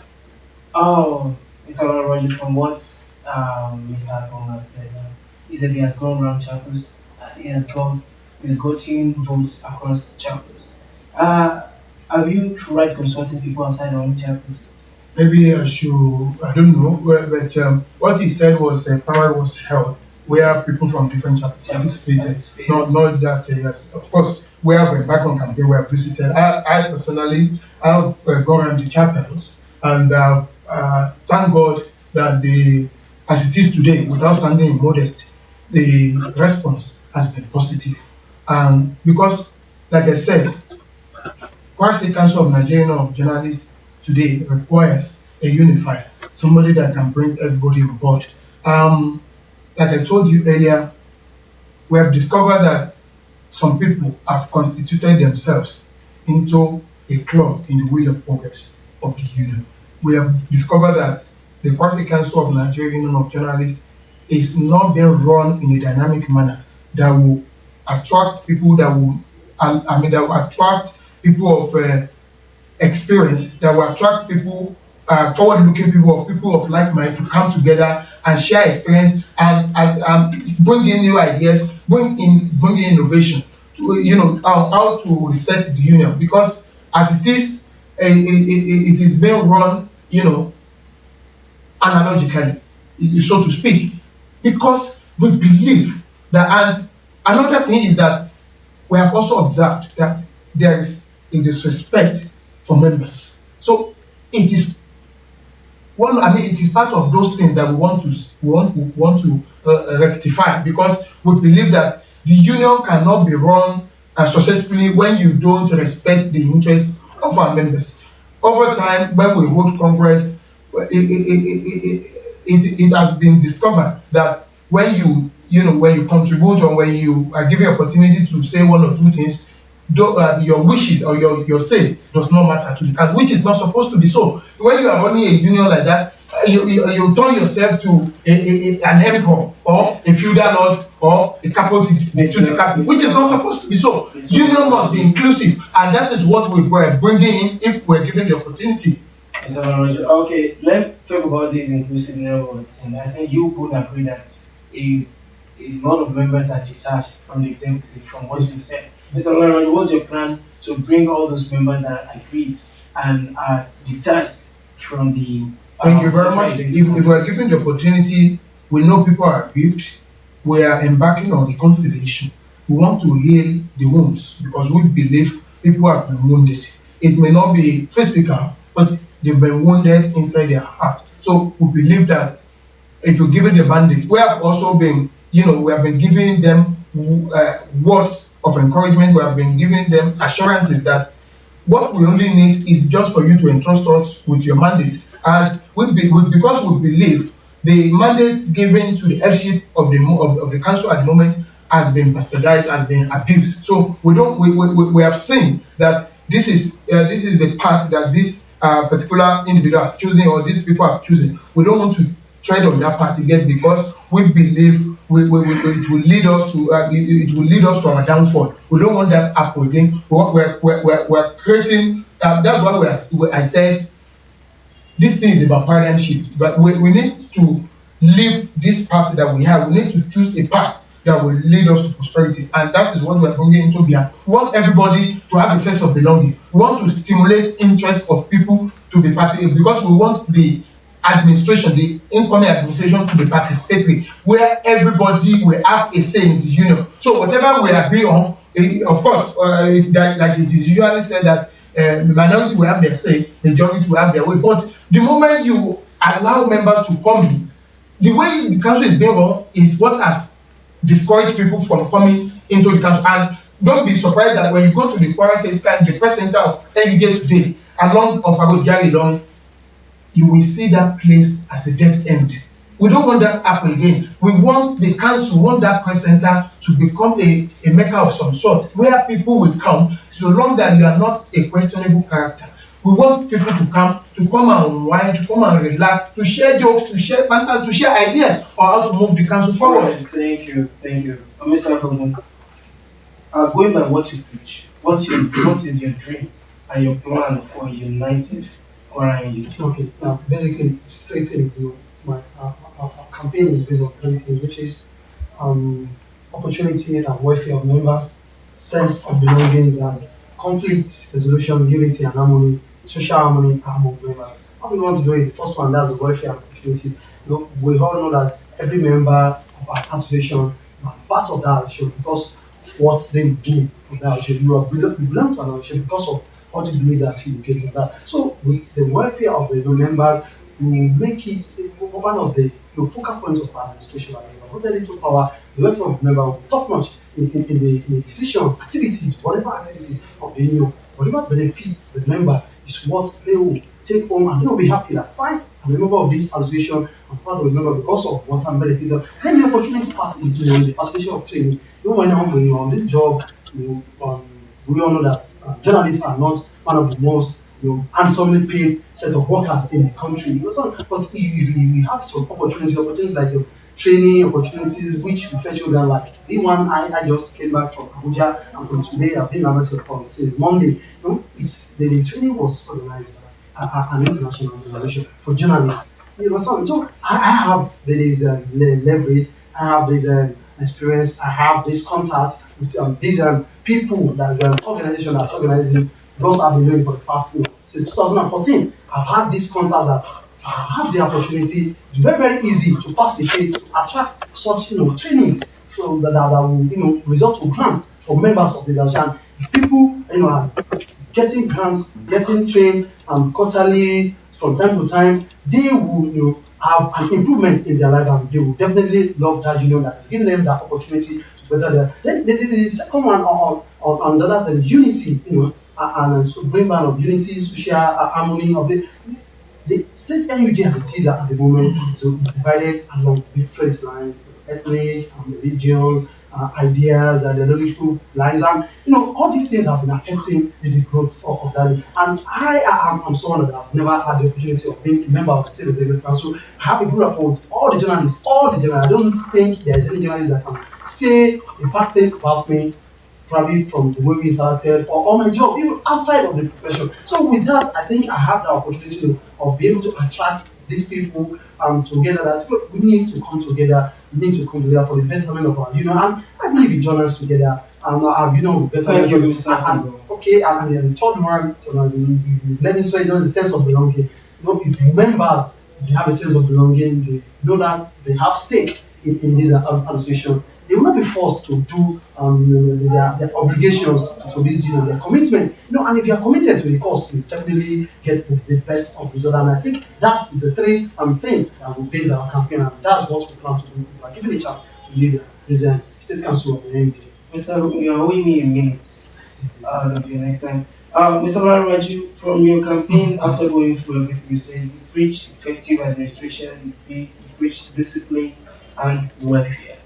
Mr. Olarenwaju, from what Mr. Akogun has said, he said he has gone around chapels. He's gotten votes across chapels. Have you tried consulting people outside our own chapels? Maybe I don't know, but what he said was a primary was held where people from different chapels participated. Not that, yes. Of course, where we're back on campaign, we have visited. I personally have gone around the chapels, and thank God that as it is today, without sounding modest, the response has been positive. Because, like I said, Kwara State Council of Nigerian Union of Journalists today requires a unifier, somebody that can bring everybody on board. Like I told you earlier, we have discovered that some people have constituted themselves into a club in the wheel of progress of the union. We have discovered that the Kwara State Council of Nigerian Union of Journalists is not being run in a dynamic manner that will attract people that will, that will attract people of experience, that will attract people, forward-looking people of like mind to come together and share experience and bring in new ideas, bring in innovation to how to reset the union, because as it is, it is being run analogically, so to speak, because we believe that. And another thing is that we have also observed that there is a disrespect for members. So it is it is part of those things that we want to rectify, because we believe that the union cannot be run successfully when you don't respect the interests of our members. Over time, when we hold Congress, it has been discovered that when you contribute, or when you are given opportunity to say one or two things, your wishes or your say does not matter to the council, which is not supposed to be so. When you are running a union like that, you turn yourself to an emperor or a feudal lord or a capital, which is not supposed to be so. Union must be inclusive, and that is what we were bringing in if we're given the opportunity. Okay, let's talk about this inclusive level. And I think you would agree that a lot of members are detached from the executive, from what you said. Mr. Olarenwaju, what's your plan to bring all those members that are agreed and are detached from the... Thank you very much. If we are given the opportunity, we know people are grieved. We are embarking on reconciliation. We want to heal the wounds, because we believe people have been wounded. It may not be physical, but they've been wounded inside their heart. So we believe that if you give it the mandate, we have also been, we have been giving them words of encouragement. We have been giving them assurances that what we only need is just for you to entrust us with your mandate. And because we believe the mandate given to the headship of the council at the moment has been bastardized, has been abused. So we have seen that this is the path that this particular individual has chosen, or these people have chosen. We don't want to tread on that path again, because we believe it will lead us to our downfall. We don't want that to happen again. We're creating. That's why I said this thing is about paradigm shift. But we need to leave this path that we have. We need to choose a path that will lead us to prosperity, and that is what we are bringing into being. We want everybody to have a sense of belonging. We want to stimulate interest of people to be participating, because we want the incoming administration to be participatory, where everybody will have a say in the union. So whatever we agree on, of course, like it is usually said that minority will have their say, majority will have their way. But the moment you allow members to come in, the way the council is being run is what has discouraged people from coming into the council. And don't be surprised that when you go to the Kwara State, the press center of NUJ today, along of Abdullateef Olarenwaju, you will see that place as a dead end. We don't want that to happen again. We want the council, want that press center to become a mecca of some sort, where people will come, so long that you are not a questionable character. We want people to come and unwind, to come and relax, to share jokes, to share banter, to share ideas on how to move the council forward. Thank you. Mr. Akogun, going by what you preach, what is your dream and your plan for a united Kwara NUJ? Okay, now basically, straight into my campaign is based on three things, which is opportunity and welfare of members, sense of belongings, and conflict resolution, unity and harmony, social harmony among members. How we want to do it? The first one, that's the welfare and opportunity. We all know that every member of our association are part of that association because of what they do in that association. You belong to an association because of what you believe that you get in that. So with the welfare of the members, we make it one of the focal points of our administration. Put a little power, the welfare of the member will be top notch in the decisions, activities, whatever activities of the union whatever benefits the member is what they will take home and they will be happy that fine, I'm a member of this association, I'm part of the member because of what I'm benefiting. Then the opportunity part is the association of training. Even when I'm going on this job, we all know that journalists are not one of the most handsomely paid set of workers in the country. But if you have some opportunities like your training opportunities which we fetch you down like the one I just came back from Abuja and from today I've been ambassador for since Monday. It's the training was organized by an international organization for journalists. You understand? So I have this leverage, I have this experience, I have this contact with these people that's an organization that's organizing those I've been doing for the past since 2014. I've had this contact that I have the opportunity. It's very, very easy to facilitate, to attract such trainings so that will result to grants for members of this association. If people are getting grants, getting trained quarterly from time to time, they will have an improvement in their life and they will definitely love that that is giving them that opportunity to better their. Then the second one on the other side, unity, and so bring man of unity, social harmony of the state NUJ as it is at the moment, so it's divided along different lines, ethnic, religion, ideas, ideological lines, and all these things have been affecting the growth of that. And I am someone that I've never had the opportunity of being a member of the state executive council. I have a good rapport with all the journalists, I don't think there is any journalist that can say a bad thing about me, probably from the way we interacted or my job, even outside of the profession. So with that, I think I have the opportunity of being able to attract these people together that we need to come together, for the betterment of our union. And I believe we join us together and our union will better. Thank you, Mr. Okay, and then the third one, let me say the sense of belonging. If members they have a sense of belonging, they know that they have stake in this association. They will not be forced to do their obligations to this union, their commitment. And if you are committed to the cause, you definitely get the best of result. And I think that is the three thing that will base our campaign, and that's what we plan to do. We are given a chance to lead the state council of the NUJ. Mr. You are owing me a minute. Until next time. Mr. Olarenwaju, from your campaign after going through everything you said, you preached effective administration, you preached discipline and welfare.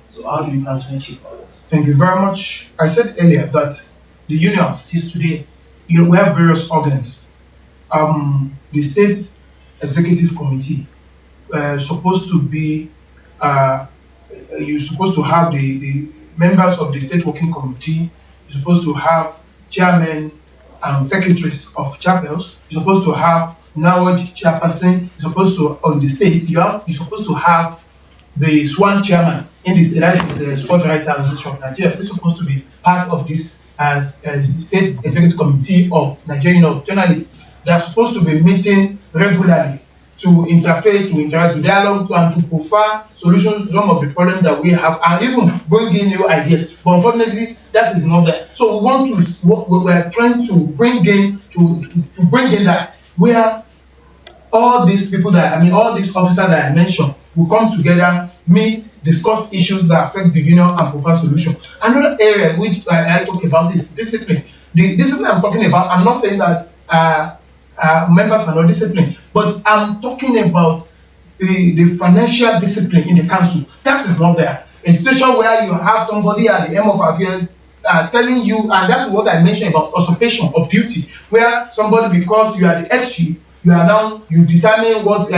So how do you plan to achieve all this? Thank you very much. I said earlier that the union is today, we have various organs. The state executive committee supposed to be, you're supposed to have the members of the state working committee. You're supposed to have chairmen and secretaries of chapels. You're supposed to have knowledge chairperson. You're supposed to, on the state, you're supposed to have the SWAN chairman in the state, that is the Sports Rights Association of Nigeria. This is supposed to be part of this state executive committee of Nigerian journalists. They are supposed to be meeting regularly to interface, to interact, to dialogue, and to provide solutions to some of the problems that we have, and even bring in new ideas. But unfortunately, that is not there. So we want to, we are trying to bring in that where all these people all these officers that I mentioned will come together, meet, discuss issues that affect the union and provide solution. Another area which I talk about is discipline. The discipline I'm talking about, I'm not saying that members are not disciplined, but I'm talking about the financial discipline in the council. That is not there. A situation where you have somebody at the end of affairs telling you, and that's what I mentioned about usurpation of duty, where somebody, because you are the SG, you determine what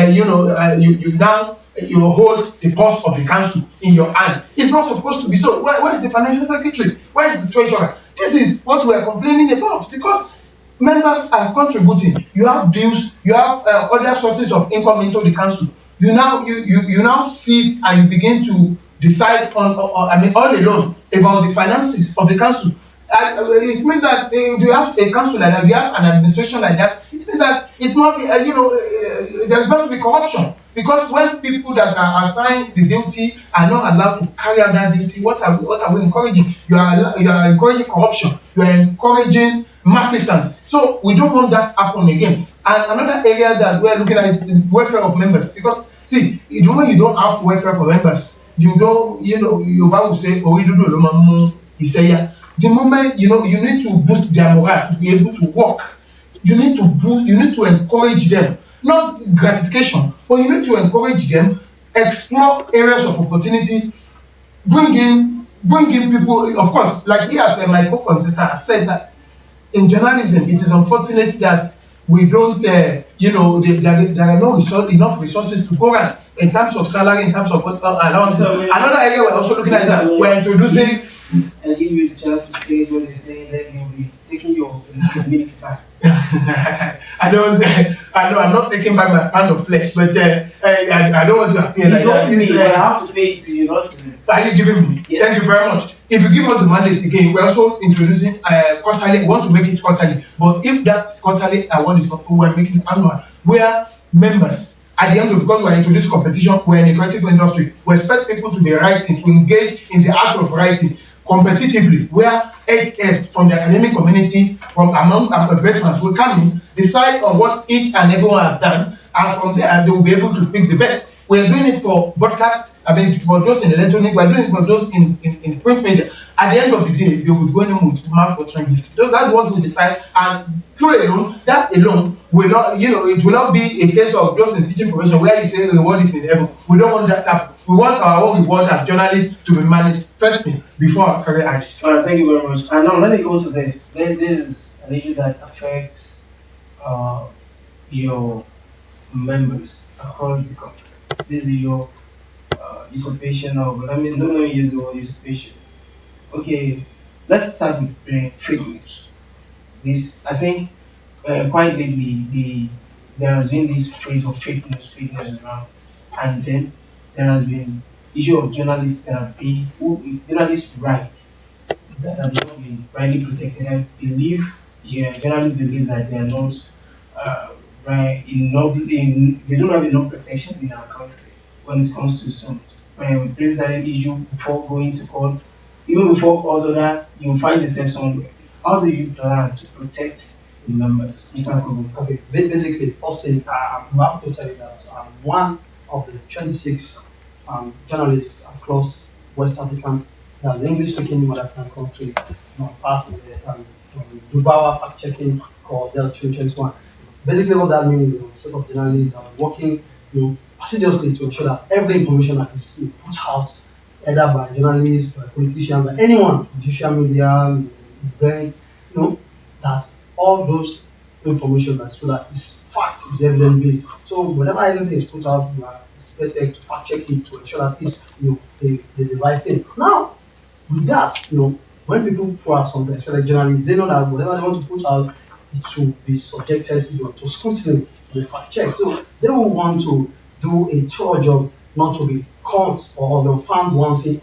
you hold the pulse of the council in your hand. It's not supposed to be so. Where is the financial secretary? Where is the treasurer? This is what we are complaining about, because members are contributing. You have dues, you have other sources of income into the council. You now sit and you begin to decide on all alone about the finances of the council. It means that you have a council like that, you have an administration like that. It means that it's not, there's going to be corruption. Because when people that are assigned the duty are not allowed to carry out that duty, what are we encouraging? You are encouraging corruption. You are encouraging malfeasance. So we don't want that to happen again. And another area that we're looking at is the welfare of members. Because see, when you don't have welfare for members, you don't, Yoruba will say, The moment you need to boost their morale to be able to work. You need to encourage them, not gratification, but you need to encourage them, explore areas of opportunity, bring in people. Of course, like he has my co-contestant has said that in journalism, it is unfortunate that we don't, there are no enough resources to go around in terms of salary, in terms of allowances. Another area we're also looking at is that we're introducing. And give you the chance to play when they say that you'll be taking your community back. I don't. I know I'm not taking back my pound of flesh, but I don't want to appear like that. I have to pay it to you, not to me. Are you giving me? Yes. Thank you very much. If you give us the mandate again, we're also introducing quarterly. We want to make it quarterly, but if that quarterly award is not, we're making annual, where members at the end of, because we're introducing competition, we're in the creative industry, we expect people to be writing, to engage in the act of writing competitively, where HS from the academic community, from among veterans will come in, decide on what each and everyone has done, and from there they will be able to pick the best. We're doing it for broadcast, for those in electronic, we're doing it for those in print media. At the end of the day, they will go in with mark for trying gift. That's what we decide, and that alone will not, it will not be a case of just in teaching profession where you say the reward is in heaven. We don't want that to happen. We want our own reward as journalists to be managed first thing before our career eyes. All right, thank you very much. And now let me go to this. This is an issue that affects your members across the country. This is your usurpation of, don't use the word usurpation. Okay, let's start with fake news. This, I think, quite lately, there has been this phrase of fake news around, and then there has been issue of journalists journalists' rights that have not been rightly protected. I believe, journalists believe that they are not they don't have enough protection in our country when it comes to some president issue before going to court. Even before all of that, you find yourself somewhere. How do you plan to protect the members, Mr. Akogun? Okay, basically, first thing, we have to tell you that I'm one of the 26 journalists across West Africa, the English-speaking mother tongue country, part of the Dubawa fact-checking called Delta 2021. Basically, what that means is a set of journalists that are working assiduously to ensure that every information that is put out, either by journalists, by politicians, by anyone, social media, events, that all those information that's so that is fact, is evidence based. So whenever anything is put out, we are expected to fact check it to ensure that it's the right thing. Now, with that, when people put out something, especially journalists, they know that whatever they want to put out, it will be subjected to scrutiny, to be fact checked. So they will want to do a thorough job, not to be caught or found wanting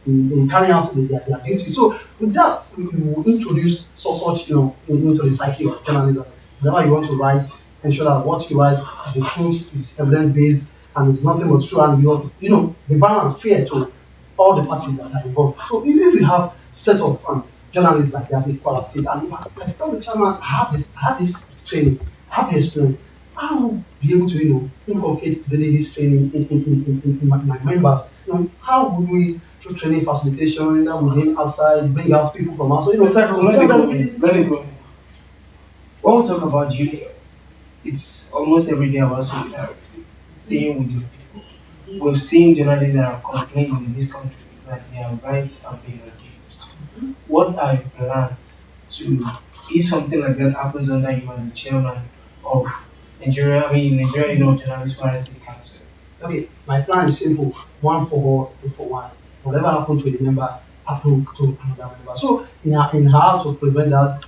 in carrying out their duty. So with that, we will introduce such into the psyche of journalism. Whenever you want to write, ensure that what you write is the truth, is evidence based, and it's nothing but true, and you be balanced, fair to all the parties that are involved. So if we have set of journalists like that in Kwara State, and if I tell the chairman, I have this training, I have the experience, I will be able to inculcate this training in my members. How would we through training facilitation within outside, bring out people from outside? Let me go. When we talk about junior, it's almost every day about solidarity, staying with your people. We've seen journalists that are complaining in this country that their rights are being abused. What are your plans to, if something like that happens under you as the chairman of Nigeria, Journalists State Council? Okay, my plan is simple: one for all, two for one. Whatever happened to a member, happened to another member. So, in how to prevent that,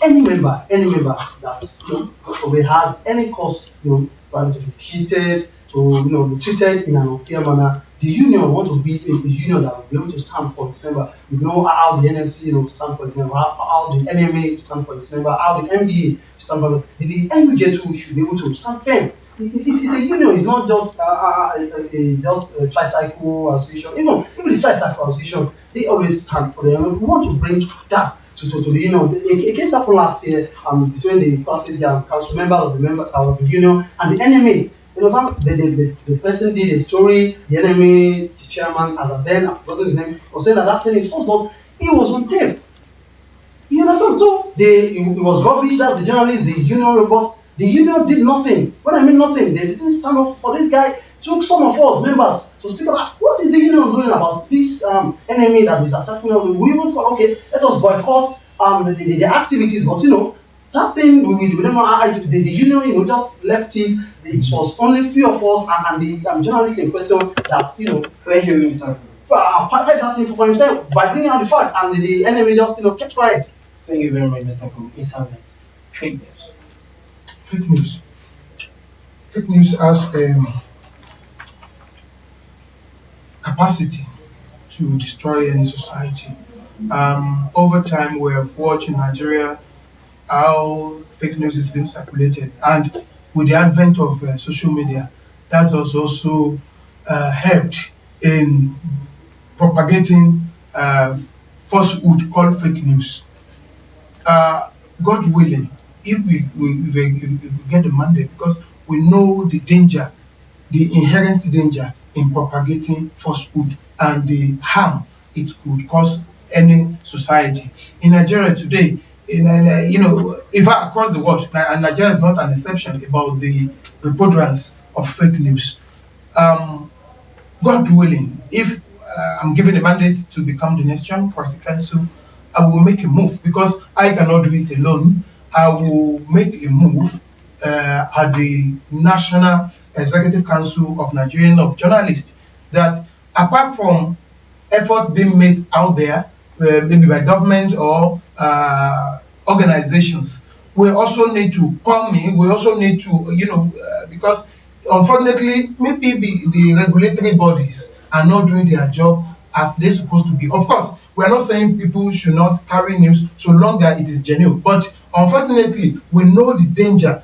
any member that has any cause, to be treated, be treated in an unfair manner, the union wants to be a union that will be able to stand for its member. We know how the NSC stand for its member, how the NMA stand for its member, how the NBA stand for it. The NUJ too should be able to stand firm. It's a union. It's not just a tricycle association. Even the tricycle association, they always stand for them. We want to bring that to the a case happened last year between the council members of the union and the NMA. The person did a story, the NMA, the chairman, as a then, I forgot his name, was saying that thing is false, but it was on tape. it was rubbish. That's the journalists, the union, but the union did nothing. When I mean nothing, they didn't stand up for this guy. Took some of us members to speak about what is the union doing about this enemy that is attacking us. We even thought, okay, let us boycott the activities, but that thing we don't know how the union just left it. It was only few of us and the journalists in question that Thank you, Mr. fight that thing for himself by bringing out the fact, and the enemy just kept quiet. Thank you very much, Mr. Kobe. Mr. Ahmed. Fake news. Fake news. Fake news has capacity to destroy any society. Over time, we have watched in Nigeria how fake news is being circulated, and with the advent of social media, that has also helped in propagating falsehood called fake news. God willing, if we get the mandate, because we know the danger, the inherent danger in propagating falsehood and the harm it could cause any society. In Nigeria today, in fact, across the world, and Nigeria is not an exception about the preponderance of fake news. Um, God willing, if I'm given a mandate to become the next chairman for the council, I will make a move because I cannot do it alone. I will make a move at the National Executive Council of Nigerian of Journalists that apart from efforts being made out there, maybe by government or organizations, we also need to call me. We also need to, because unfortunately, maybe the regulatory bodies are not doing their job as they're supposed to be. Of course, we are not saying people should not carry news so long that it is genuine, but unfortunately, we know the danger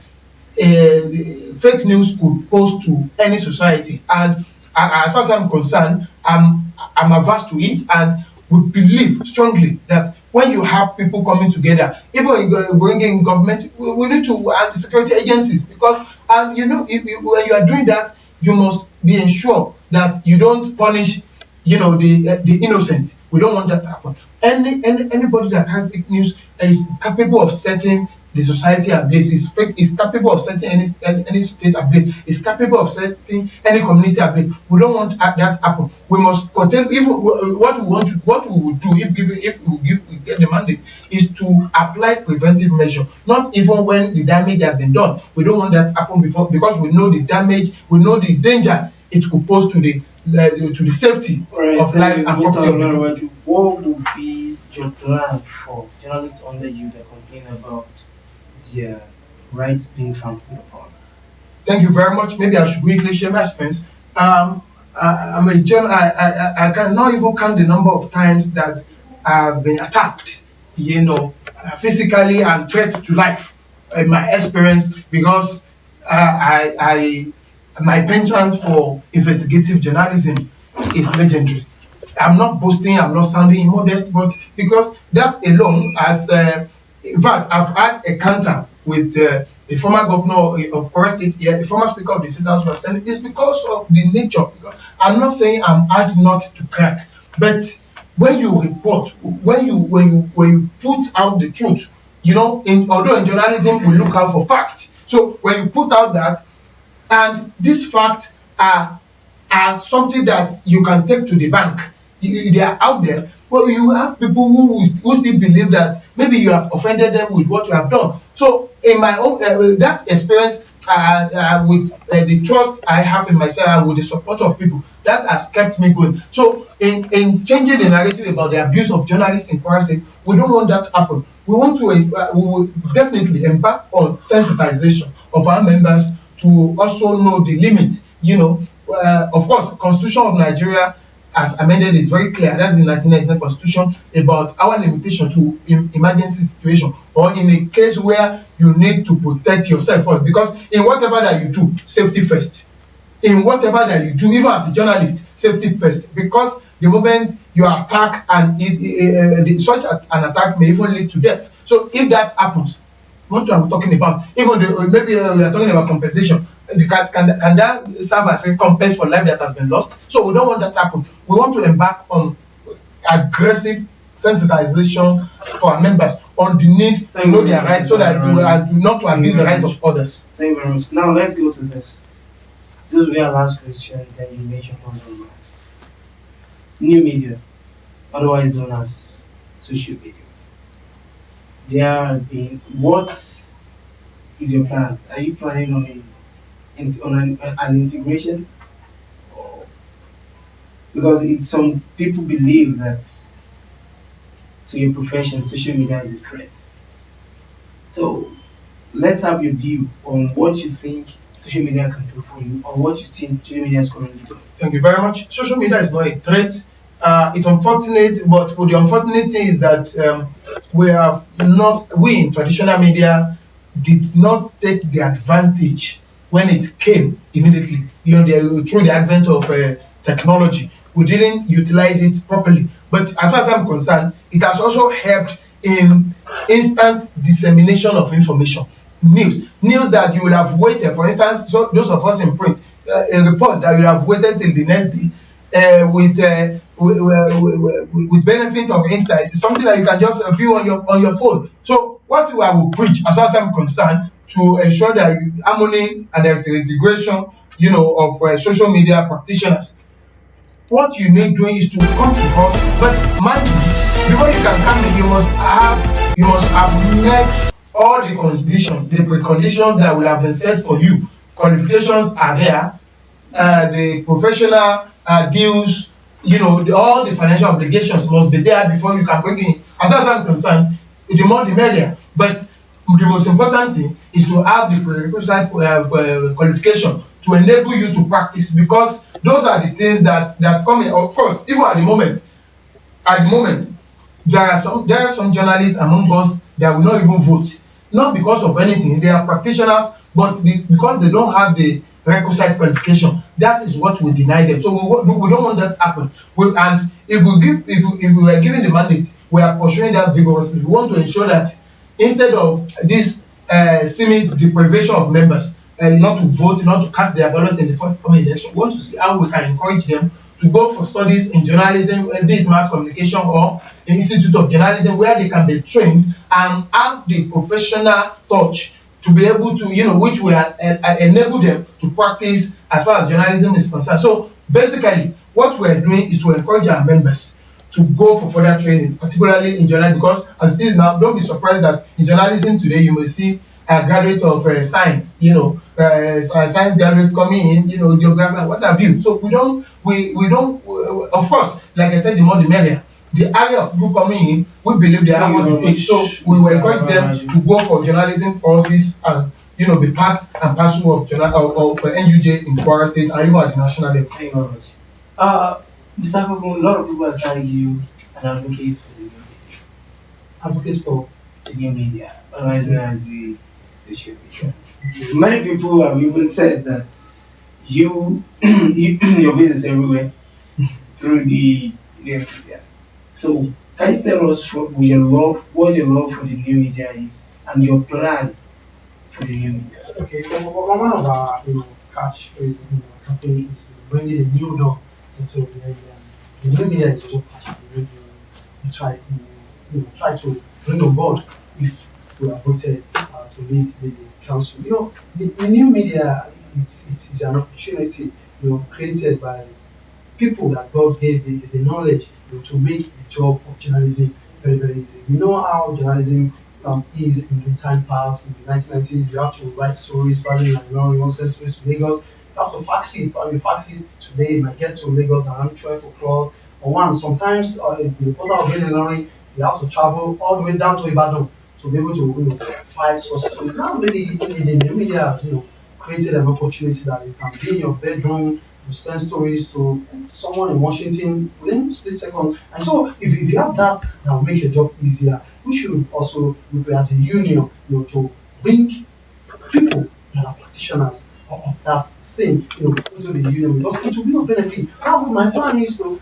fake news could pose to any society. And as far as I'm concerned, I'm averse to it, and we believe strongly that when you have people coming together, even bringing in government, we need to and the security agencies, because when you are doing that, you must be ensured that you don't punish, the innocent. We don't want that to happen. Anybody that has fake news is capable of setting the society ablaze, is capable of setting any state ablaze, is capable of setting any community ablaze. We don't want that to happen. We must curtail. Even what we will do if we get the mandate is to apply preventive measure. Not even when the damage has been done. We don't want that to happen before, because we know the damage, we know the danger it could pose to the safety of lives and property of people. What would be your plan for journalists under you that complain about their rights being trampled upon? Thank you very much. Maybe I should quickly share my experience. I'm a journal. I cannot even count the number of times that I've been attacked, physically and threat to life. In my experience, because my penchant for investigative journalism is legendary. I'm not boasting, I'm not sounding immodest, but because that alone, in fact, I've had a counter with a former governor of Kwara State here, a former speaker of the State House of Assembly. It's because of the nature. I'm not saying I'm hard not to crack, but when you report, when you put out the truth, although in journalism we look out for facts. So when you put out that, and these facts are something that you can take to the bank, they are out there. Well, you have people who still believe that maybe you have offended them with what you have done. So in my own that experience, with the trust I have in myself and with the support of people, that has kept me going. So in changing the narrative about the abuse of journalists in Kwara State, we don't want that to happen. We want to we will definitely embark on sensitization of our members to also know the limit. Of course, the Constitution of Nigeria, as amended, is very clear. That's the 1999 Constitution about our limitation to emergency situation, or in a case where you need to protect yourself first. Because in whatever that you do, safety first. In whatever that you do, even as a journalist, safety first. Because the moment you are attacked, and such an attack may even lead to death. So if that happens, what are we talking about? Even maybe we are talking about compensation. Can that serve as recompense for life that has been lost? So we don't want that to happen. We want to embark on aggressive sensitization for our members on the need to know their rights so that do not to abuse the right of others. Thank you very much. Now let's go to this. This will be our last question, then you mention one more. New media, otherwise known as social media. There has been, what is your plan? Are you planning on an integration? Or, because some people believe that to your profession, social media is a threat. So let's have your view on what you think social media can do for you, or what you think social media is currently doing. Thank you very much. Social media is not a threat. It's unfortunate, but the unfortunate thing is that we in traditional media did not take the advantage when it came immediately. Through the advent of technology, we didn't utilize it properly. But as far as I'm concerned, it has also helped in instant dissemination of information. News that you will have waited, for instance, so those of us in print, a report that you have waited till the next day with benefit of insight is something that you can just view on your phone. So what I will preach, as far as I'm concerned, to ensure there is harmony and there's an integration, of social media practitioners. What you need doing is to come to us, but mind you, before you can come in, you must have met all the conditions, the preconditions that will have been set for you. Qualifications are there, the professional deals, all the financial obligations must be there before you can bring in. As far as I'm concerned, the more the merrier. But the most important thing is to have the prerequisite qualification to enable you to practice, because those are the things that come in. Of course, even at the moment, there are some journalists among us that will not even vote, not because of anything. They are practitioners, but because they don't have the requisite qualification. That is what we deny them. So we don't want that to happen. And if we were given the mandate, we are pursuing that vigorously. We want to ensure that instead of this seeming deprivation of members, not to vote, not to cast their ballot in the forthcoming election, we want to see how we can encourage them to go for studies in journalism, be it mass communication or Institute of Journalism, where they can be trained and have the professional touch to be able to, which will enable them to practice as far as journalism is concerned. So basically, what we're doing is to encourage our members to go for further training, particularly in journalism, because as it is now, don't be surprised that in journalism today, you will see a graduate of science, science graduate coming in, geography and what have you. So we don't, of course, like I said, the more the merrier. The area of people coming in, we believe they have what it takes. So we will encourage them to go for journalism courses and be part and parcel of NUJ in Kwara State and even at the national level. Thank you very much. Mr. Akogun, a lot of people are saying you an advocate for the new media. Advocates for The new media, otherwise known as the social media. Many people have even said that your business everywhere through the new media. So can you tell us what your love for the new media is and your plan for the new media? Okay, so one of our catchphrases in our campaign is bringing a new dawn into the media. The new media is so passionate. We try to bring on board if we are voted to lead the council. The new media is an opportunity created by people that God gave the knowledge to make the job of journalism very, very easy. We know how journalism is in time past. In the 1990s, you have to write stories, probably like you want to send stories to Lagos. You have to fax it. Probably fax it today, you might get to Lagos around 12 o'clock or 1. Sometimes the reporter of Benin Lorry, you have to travel all the way down to Ibadan to be able to find sources. So now really the media has created an opportunity that you can be in your bedroom, you send stories to someone in Washington within split second. And so if you have that will make your job easier. We should also as a union to bring people that are practitioners of that thing into the union, because it will be of benefit. Now my plan is to,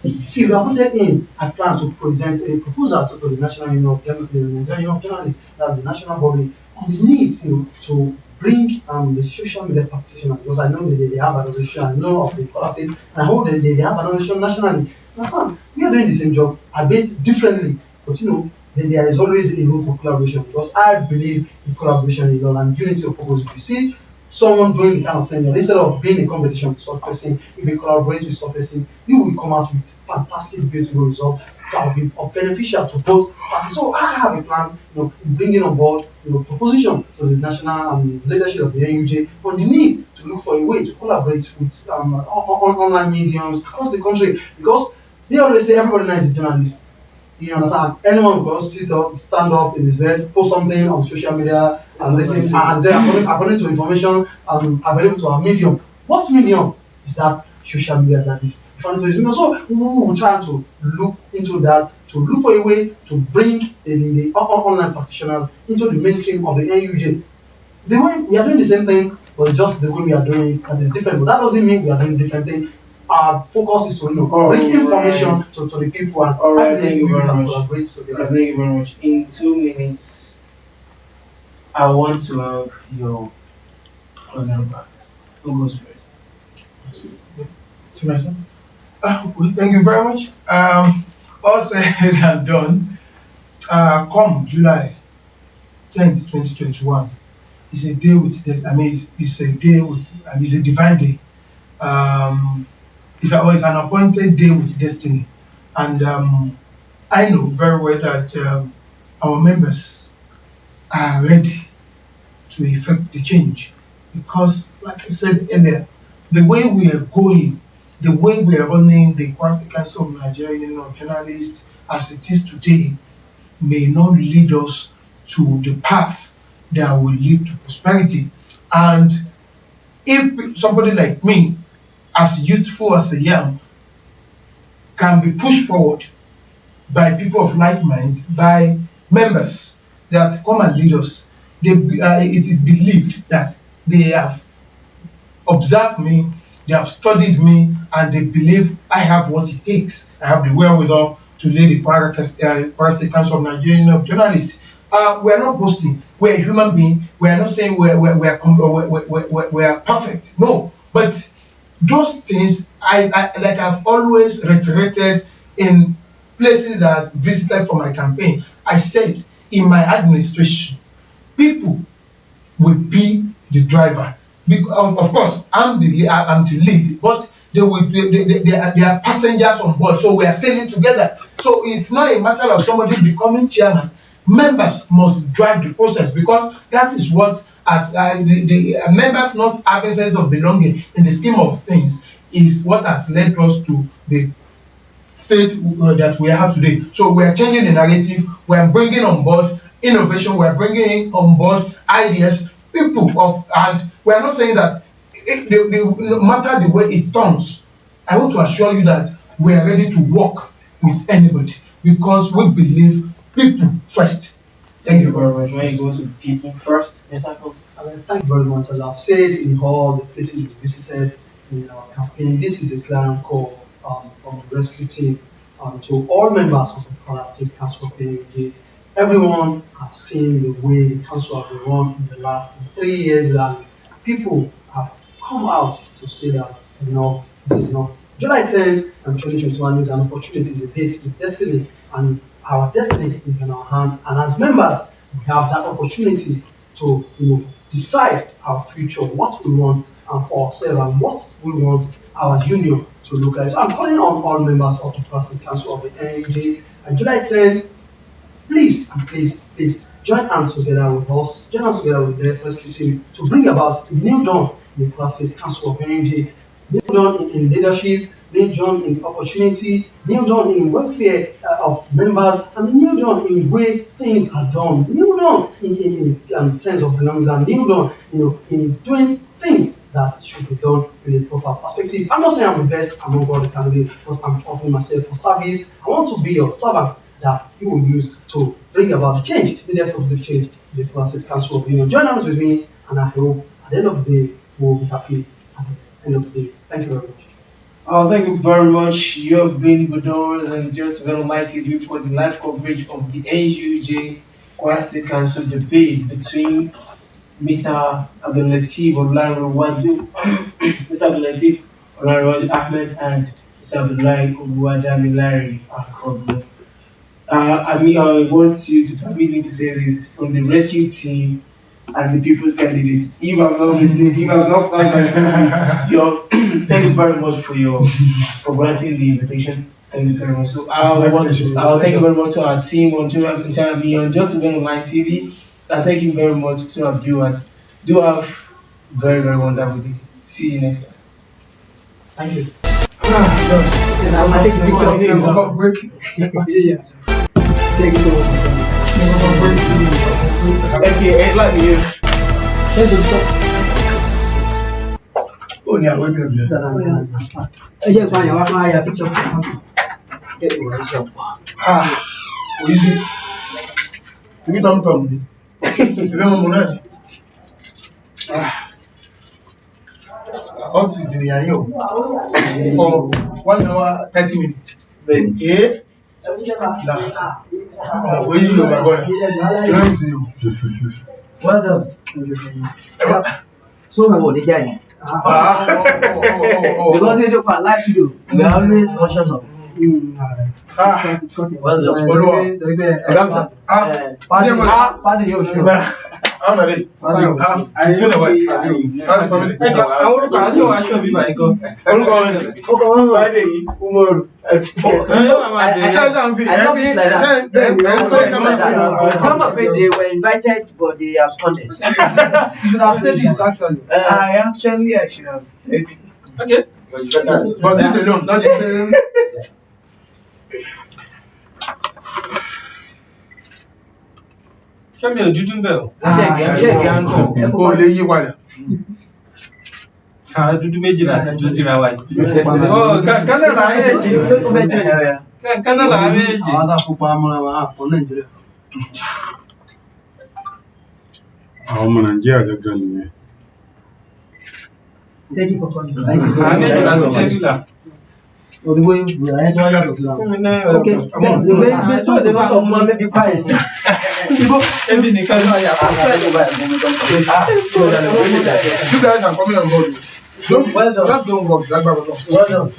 if you are put in, I plan to present a proposal to the National Union of Journalists, that's the national body, on the need to bring the social media practitioners, because I know that they have an association, I know of the policy, and I hope that they have an association nationally, Understand? We are doing the same job, a bit differently, but then there is always a room for collaboration because I believe in collaboration in all and unity of purpose. If you see someone doing the kind of thing, and instead of being in competition with some person, if you collaborate with some person, you will come out with fantastic, beautiful results that will be beneficial to both parties. So I have a plan, in bringing on board, proposition to the national leadership of the NUJ on the need to look for a way to collaborate with online mediums across the country because they always say everybody now is a journalist. You understand? Anyone can just sit up, stand up in his bed, post something on social media, and listen, and say, according to information available to our medium. What medium is that social media that is? So we will try to look into that, to look for a way to bring the online practitioners into the mainstream of the NUJ. The way we are doing the same thing, but just the way we are doing it that is different. But that doesn't mean we are doing different thing. Our focus is to bring information to the people and All right, I thank believe you we very can much. collaborate together. Thank you very much. In 2 minutes, I want to have your closing remarks. Who goes first? To myself. Well, thank you very much. All said and done. Come July 10th, 2021, it's a day with this. I mean, it's a day with, it's a divine day. It's an appointed day with destiny, and I know very well that our members are ready to effect the change because, like I said earlier, the way we are going, the way we are running the Kwara Council of Nigeria Union of Journalists as it is today may not lead us to the path that will lead to prosperity. And if somebody like me, as youthful as I am, can be pushed forward by people of like minds, by members that come and lead us, it is believed that they have observed me, they have studied me, and they believe I have what it takes. I have the wherewithal to lead the Kwara State Council of Nigeria Union of Journalists. We are not boasting. We're a human being. We are not saying we are perfect. No, but those things like I've always reiterated in places that I've visited for my campaign. I said in my administration, people will be the driver. Because of course I'm the lead, but they are passengers on board. So we are sailing together. So it's not a matter of somebody becoming chairman. Members must drive the process because that is what as the members not having sense of belonging in the scheme of things is what has led us to the state that we have today. So we are changing the narrative. We are bringing on board innovation. We are bringing on board ideas. People of and we are not saying that no matter the way it turns. I want to assure you that we are ready to work with anybody because we believe people first. Thank you very much. When you go to people first, yes, I go. Thank you very much. As I've said in all the places we visited in our campaign, this is a clear call from the rescue team to all members of the Kwara State Council of NUJ. Everyone has seen the way the council has been run in the last 3 years, and people have come out to say that enough, this is enough. July 10 and 2021 is an opportunity, is a date with destiny, and our destiny is in our hand. And as members, we have that opportunity to decide our future, what we want for ourselves, and what we want our union to look like. So I'm calling on all members of the Kwara State Council of the NUJ and July 10. Please join hands together with us, join hands together with the rescue team to bring about a new dawn in the Kwara State Council of NUJ, new dawn in leadership, new dawn in opportunity, new dawn in welfare of members, and new dawn in way things are done, new dawn in sense of belonging, and new dawn in doing things that should be done in a proper perspective. I'm not saying I'm the best among all the candidates, but I'm offering myself for service. I want to be your servant that you will use to bring about the change, the positive change in the Kwara State Council of Union. Join hands with me, and I hope at the end of the day, we will be happy at the end of the day. Thank you very much. Thank you very much. You have been with us and just very mighty for the live coverage of the NUJ Kwara State Council debate between Mr. Abdullateef Olarenwaju, Mr. Abdullateef Olarenwaju Ahmad and Mr. Abdullah Damilare Akogun. I want you to permit me to say this from the rescue team and the people's candidates. If I'm not mistaken, if I'm not found your thank you very much for granting the invitation. Thank you very much. So I'll thank you very much to our team on Channel Beyond, just even online TV. And thank you very much to our viewers. Do have very, very wonderful day. See you next time. Thank you. I take the picture. We got break. Yeah. Thank you so much. Okay, like you. Oh, yeah, we're going to Yes, I have a picture. Get it right. easy. If you don't come, you don't know. Hot seat in the aisle for 1 hour 30 minutes. Then, where you go, my brother? Well done. So, what did you because they do quite like to do. We are always conscious of. Well done. Pardon your show. I'm ready. It's been a while. How's family? I want to show you my go. They were invited, but they absconded. You should have said it actually. I should have said it. Okay. But this alone, not just Show me a judging bell. Check, uncle. oh, lady, why? Dúdú méjìlá sí tó ti ra wa yìí. Kánà làárẹ̀ èjì. Kánà làárẹ̀ èjì. Àwọn àdàpọ̀ amúra wa àpọ̀ Nàìjíríà. Àwọn ọmọ Nàìjíríà gẹ́gẹ́ nìyẹn. Thank you for coming. Àwọn méjìlá sí tẹ́sílà. Òdìbò yìí ayé tí wọ́n yàtọ̀ sí àwọn. Okay, ìgbé tó lè má tọ̀ mọ́ níbi báyìí. Ebi nìkan ló yà fún You guys are coming on board. Just don't work. Well done.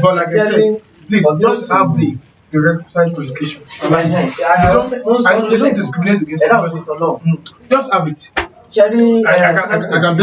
But like I said, please just have the requisite qualification. I don't discriminate against anybody. Just have it. I can